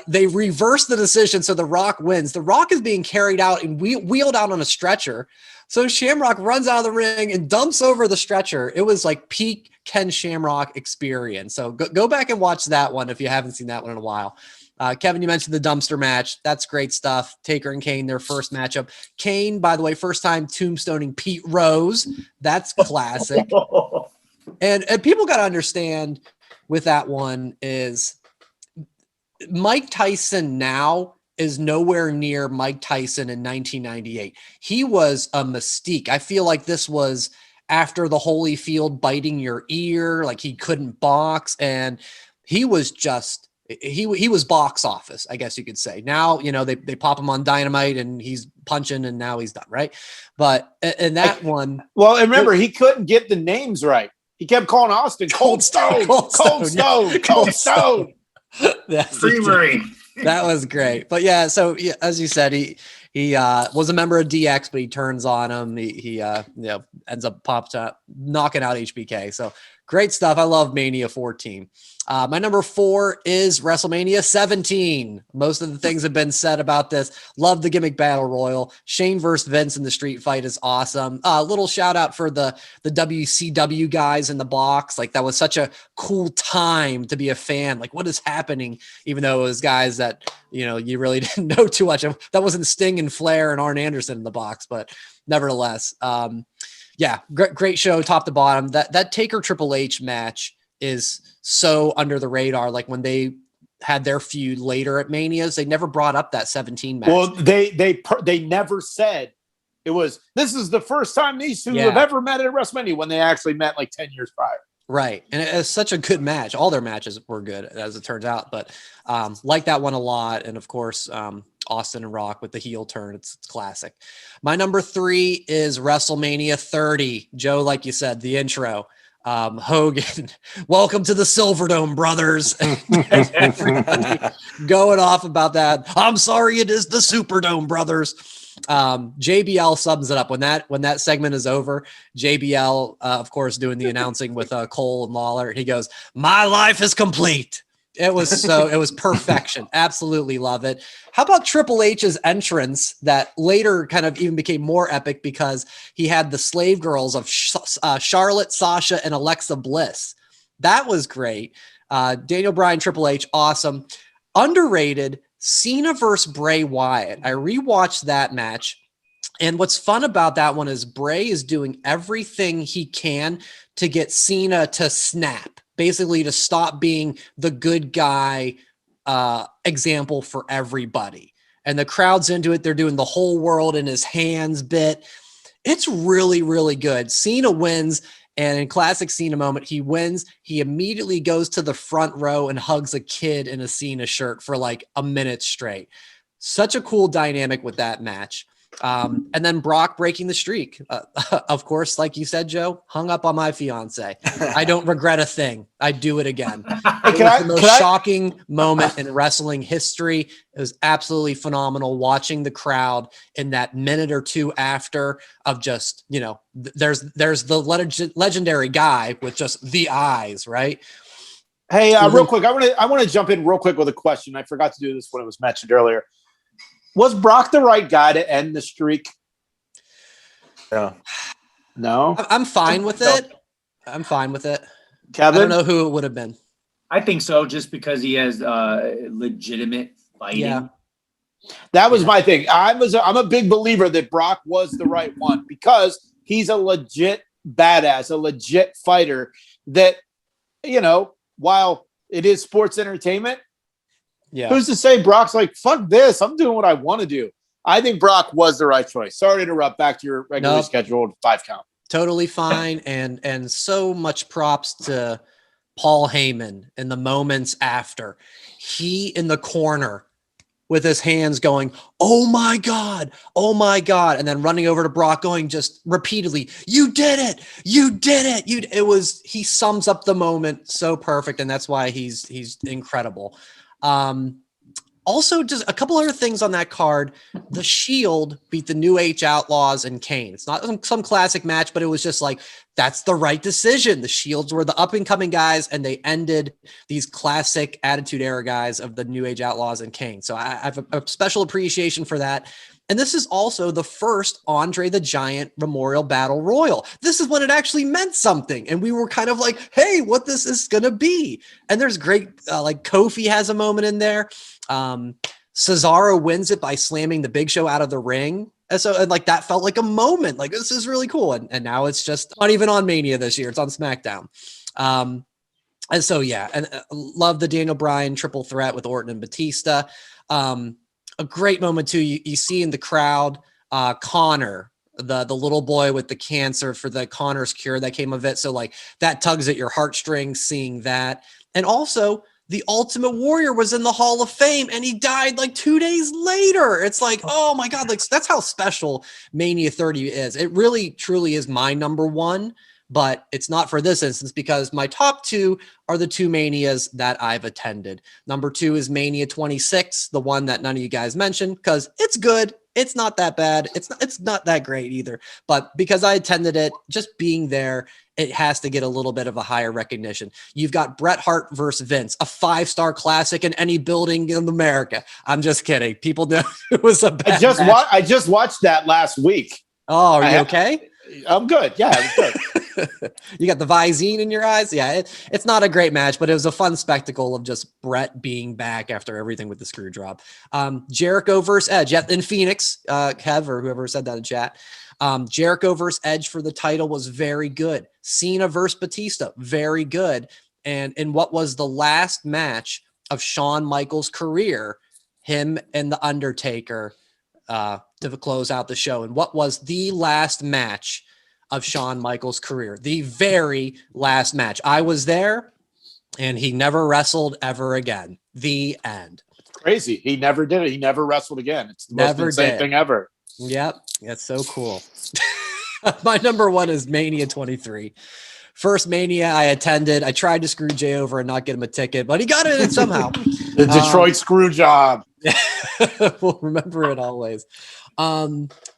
They reverse the decision, so The Rock wins. The Rock is being carried out and wheeled out on a stretcher. So Shamrock runs out of the ring and dumps over the stretcher. It was like peak Ken Shamrock experience. So go back and watch that one if you haven't seen that one in a while. Kevin, you mentioned the dumpster match. That's great stuff. Taker and Kane, their first matchup. Kane, by the way, first time tombstoning Pete Rose. That's classic. And people got to understand with that one is Mike Tyson now is nowhere near Mike Tyson in 1998. He was a mystique. I feel like this was after the Holyfield biting your ear, like he couldn't box, and he was just he was box office, I guess you could say. Now, you know, they pop him on Dynamite and he's punching and now he's done, right? But in that one, well, and remember, he couldn't get the names right. He kept calling Austin Cold Stone, Cold Stone, Cold Stone. Creamery. That was great. But yeah, so yeah, as you said, he was a member of DX, but he turns on him. He ends up knocking out HBK. So great stuff. I love Mania 14. My number 4 is WrestleMania 17. Most of the things have been said about this. Love the gimmick battle royal. Shane versus Vince in the street fight is awesome. Little shout out for the WCW guys in the box. Like, that was such a cool time to be a fan. Like, what is happening? Even though it was guys that, you know, you really didn't know too much of. That wasn't Sting and Flair and Arn Anderson in the box, but nevertheless, yeah, great show, top to bottom. That Taker Triple H match is so under the radar. Like, when they had their feud later at Manias, they never brought up that 17 match. Well, they never said it was. This is the first time these two have ever met at WrestleMania, when they actually met like 10 years prior. Right. And it's such a good match. All their matches were good, as it turns out, but like that one a lot. And of course, Austin and Rock with the heel turn. It's classic. My number 3 is WrestleMania 30. Joe, like you said, the intro. Hogan, welcome to the Silverdome, brothers. Everybody going off about that. I'm sorry, it is the Superdome, brothers. JBL sums it up when that segment is over. JBL, of course, doing the announcing with Cole and Lawler. He goes, "My life is complete." It was perfection. Absolutely love it. How about Triple H's entrance that later kind of even became more epic, because he had the slave girls of Charlotte, Sasha, and Alexa Bliss. That was great. Daniel Bryan, Triple H, awesome. Underrated, Cena versus Bray Wyatt. I rewatched that match. And what's fun about that one is Bray is doing everything he can to get Cena to snap, basically to stop being the good guy example for everybody. And the crowd's into it. They're doing the whole world in his hands bit. It's really, really good. Cena wins. And in classic Cena moment, he wins. He immediately goes to the front row and hugs a kid in a Cena shirt for like a minute straight. Such a cool dynamic with that match. And then Brock breaking the streak. Of course, like you said, Joe, hung up on my fiance. I don't regret a thing. I'd do it again. It was the most shocking moment in wrestling history. It was absolutely phenomenal watching the crowd in that minute or two after of just, you know, there's the legendary guy with just the eyes, right? Hey, real quick, I want to jump in real quick with a question. I forgot to do this when it was mentioned earlier. Was Brock the right guy to end the streak? No. I'm fine with it. I'm fine with it. Kevin? I don't know who it would have been. I think so, just because he has legitimate fighting. Yeah. That was my thing. I'm a big believer that Brock was the right one, because he's a legit badass, a legit fighter that, you know, while it is sports entertainment, who's to say Brock's like, fuck this, I'm doing what I want to do. I think Brock was the right choice. Sorry to interrupt. Back to your regularly scheduled 5 count. Totally fine. And so much props to Paul Heyman in the moments after. He in the corner with his hands going, oh my God, and then running over to Brock going just repeatedly, you did it. He sums up the moment so perfect, and that's why he's incredible. Also, just a couple other things on that card. The Shield beat the New Age Outlaws and Kane. It's not some classic match, but it was just like, that's the right decision. The Shields were the up-and-coming guys, and they ended these classic Attitude Era guys of the New Age Outlaws and Kane. So I have a special appreciation for that. And this is also the first Andre the Giant Memorial Battle Royal. This is when it actually meant something. And we were kind of like, hey, what this is going to be. And there's great, like Kofi has a moment in there. Cesaro wins it by slamming the Big Show out of the ring. And so, and like, that felt like a moment. Like, this is really cool. And now it's just not even on Mania this year. It's on SmackDown. And so, yeah, and love the Daniel Bryan triple threat with Orton and Batista. A great moment too. You see in the crowd, Connor, the little boy with the cancer for the Connor's cure that came of it. So like that tugs at your heartstrings seeing that. And also the Ultimate Warrior was in the Hall of Fame and he died like 2 days later. It's like, oh my God, like that's how special Mania 30 is. It really, truly is my number one, but it's not for this instance because my top two are the two Manias that I've attended. Number two is Mania 26, the one that none of you guys mentioned, because it's good. It's not that bad. It's not that great either. But because I attended it, just being there, it has to get a little bit of a higher recognition. You've got Bret Hart versus Vince, a 5-star classic in any building in America. I'm just kidding. People know it was a bad match. I just watched that last week. Oh, are you okay? I'm good. Yeah, it was good. You got the Visine in your eyes. Yeah, it's not a great match, but it was a fun spectacle of just Bret being back after everything with the screw drop. Jericho versus Edge in Phoenix, Kev or whoever said that in chat. Jericho versus Edge for the title was very good. Cena versus Batista, very good. And in what was the last match of Shawn Michaels' career, him and The Undertaker to close out the show. And what was the last match of Shawn Michaels' career? The very last match. I was there, and he never wrestled ever again. The end. Crazy. He never did it. He never wrestled again. It's the most insane thing ever. Yep. That's so cool. My number one is Mania 23. First Mania I attended. I tried to screw Jay over and not get him a ticket, but he got it in somehow. The Detroit screw job. We'll remember it always.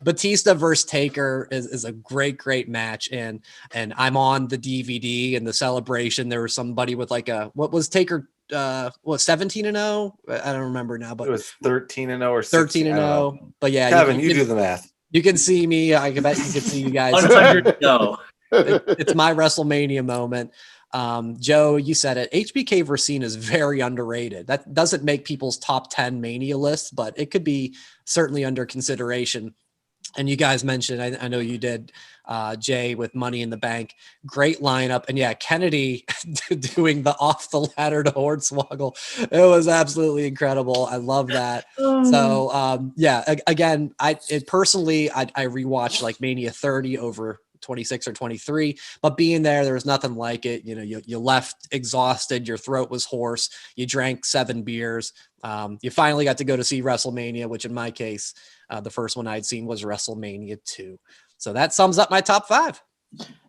Batista versus Taker is a great match, and I'm on the DVD and the celebration. There was somebody with like what was Taker 17-0? I don't remember now, but it was 13-0 or 13-0. But yeah, Kevin, you do the math. You can see me. I bet you can see you guys. 100 no. It's my WrestleMania moment. Joe, you said it. HBK versus Cena is very underrated. That doesn't make people's top 10 Mania lists, but it could be certainly under consideration. And you guys mentioned, I know you did, Jay, with Money in the Bank. Great lineup. And yeah, Kennedy doing the off the ladder to Hornswoggle. It was absolutely incredible. I love that. So yeah, again, I rewatched like Mania 30 over 26 or 23, but being there was nothing like it. You know, you left exhausted, your throat was hoarse, you drank 7 beers. You finally got to go to see WrestleMania, which in my case, the first one I'd seen was WrestleMania 2. So that sums up my top 5.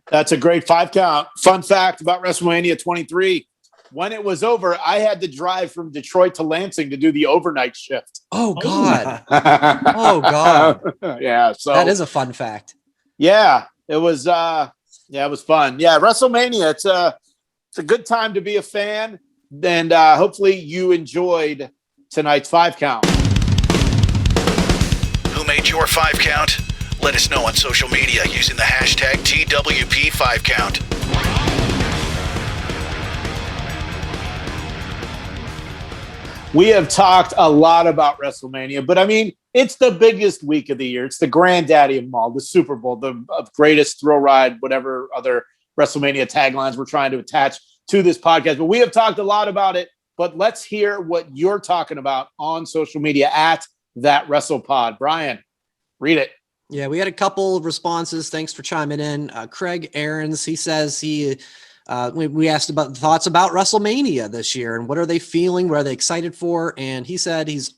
That's a great 5 count. Fun fact about WrestleMania 23. When it was over, I had to drive from Detroit to Lansing to do the overnight shift. Oh God. Oh God. Yeah. So that is a fun fact. Yeah. It was it was fun. Yeah, WrestleMania, it's a good time to be a fan, and hopefully you enjoyed tonight's 5 count. Who made your 5 count? Let us know on social media using the hashtag TWP5count. We have talked a lot about WrestleMania, but I mean, it's the biggest week of the year. It's the granddaddy of them all, the Super Bowl, the greatest thrill ride, whatever other WrestleMania taglines we're trying to attach to this podcast. But we have talked a lot about it, but let's hear what you're talking about on social media at ThatWrestlePod. Brian, read it. Yeah, we had a couple of responses. Thanks for chiming in. Craig Aarons, he says we asked about thoughts about WrestleMania this year and what are they feeling? What are they excited for? And he said it's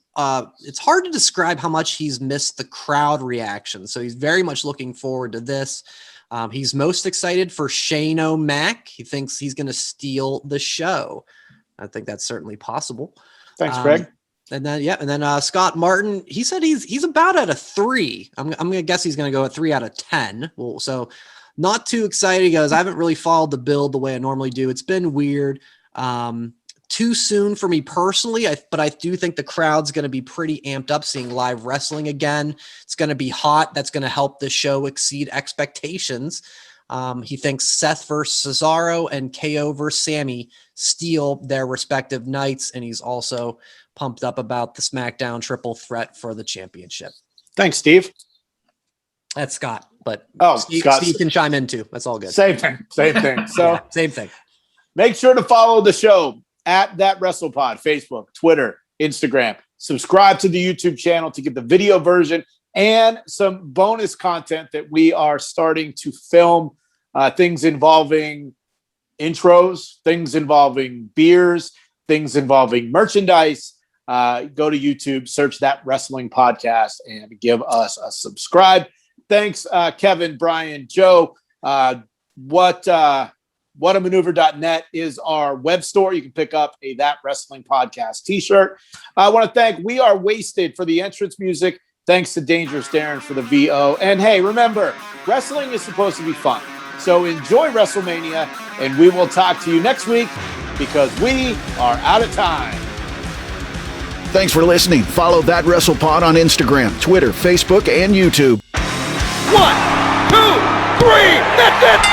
hard to describe how much he's missed the crowd reaction. So he's very much looking forward to this. He's most excited for Shane O'Mac. He thinks he's going to steal the show. I think that's certainly possible. Thanks, Craig. And then Scott Martin, he said he's about at a 3. I'm going to guess he's going to go at 3 out of 10. Well, so not too excited. He goes, I haven't really followed the build the way I normally do. It's been weird. Too soon for me personally, but I do think the crowd's going to be pretty amped up seeing live wrestling again. It's going to be hot. That's going to help the show exceed expectations. He thinks Seth versus Cesaro and KO versus Sammy steal their respective nights, and he's also pumped up about the SmackDown triple threat for the championship. Thanks, Steve. That's Scott, but Steve can chime in too. That's all good. Same thing. So yeah, same thing. Make sure to follow the show at ThatWrestlePod, Facebook, Twitter, Instagram. Subscribe to the YouTube channel to get the video version and some bonus content that we are starting to film. Things involving intros, things involving beers, things involving merchandise, go to YouTube, search That Wrestling Podcast, and give us a subscribe. Thanks, Kevin, Brian, Joe. Whatamaneuver.net is our web store. You can pick up a That Wrestling Podcast t-shirt. I want to thank We Are Wasted for the entrance music. Thanks to Dangerous Darren for the VO. And hey, remember, wrestling is supposed to be fun. So enjoy WrestleMania, and we will talk to you next week because we are out of time. Thanks for listening. Follow That WrestlePod on Instagram, Twitter, Facebook, and YouTube. 1, 2, 3, that's it!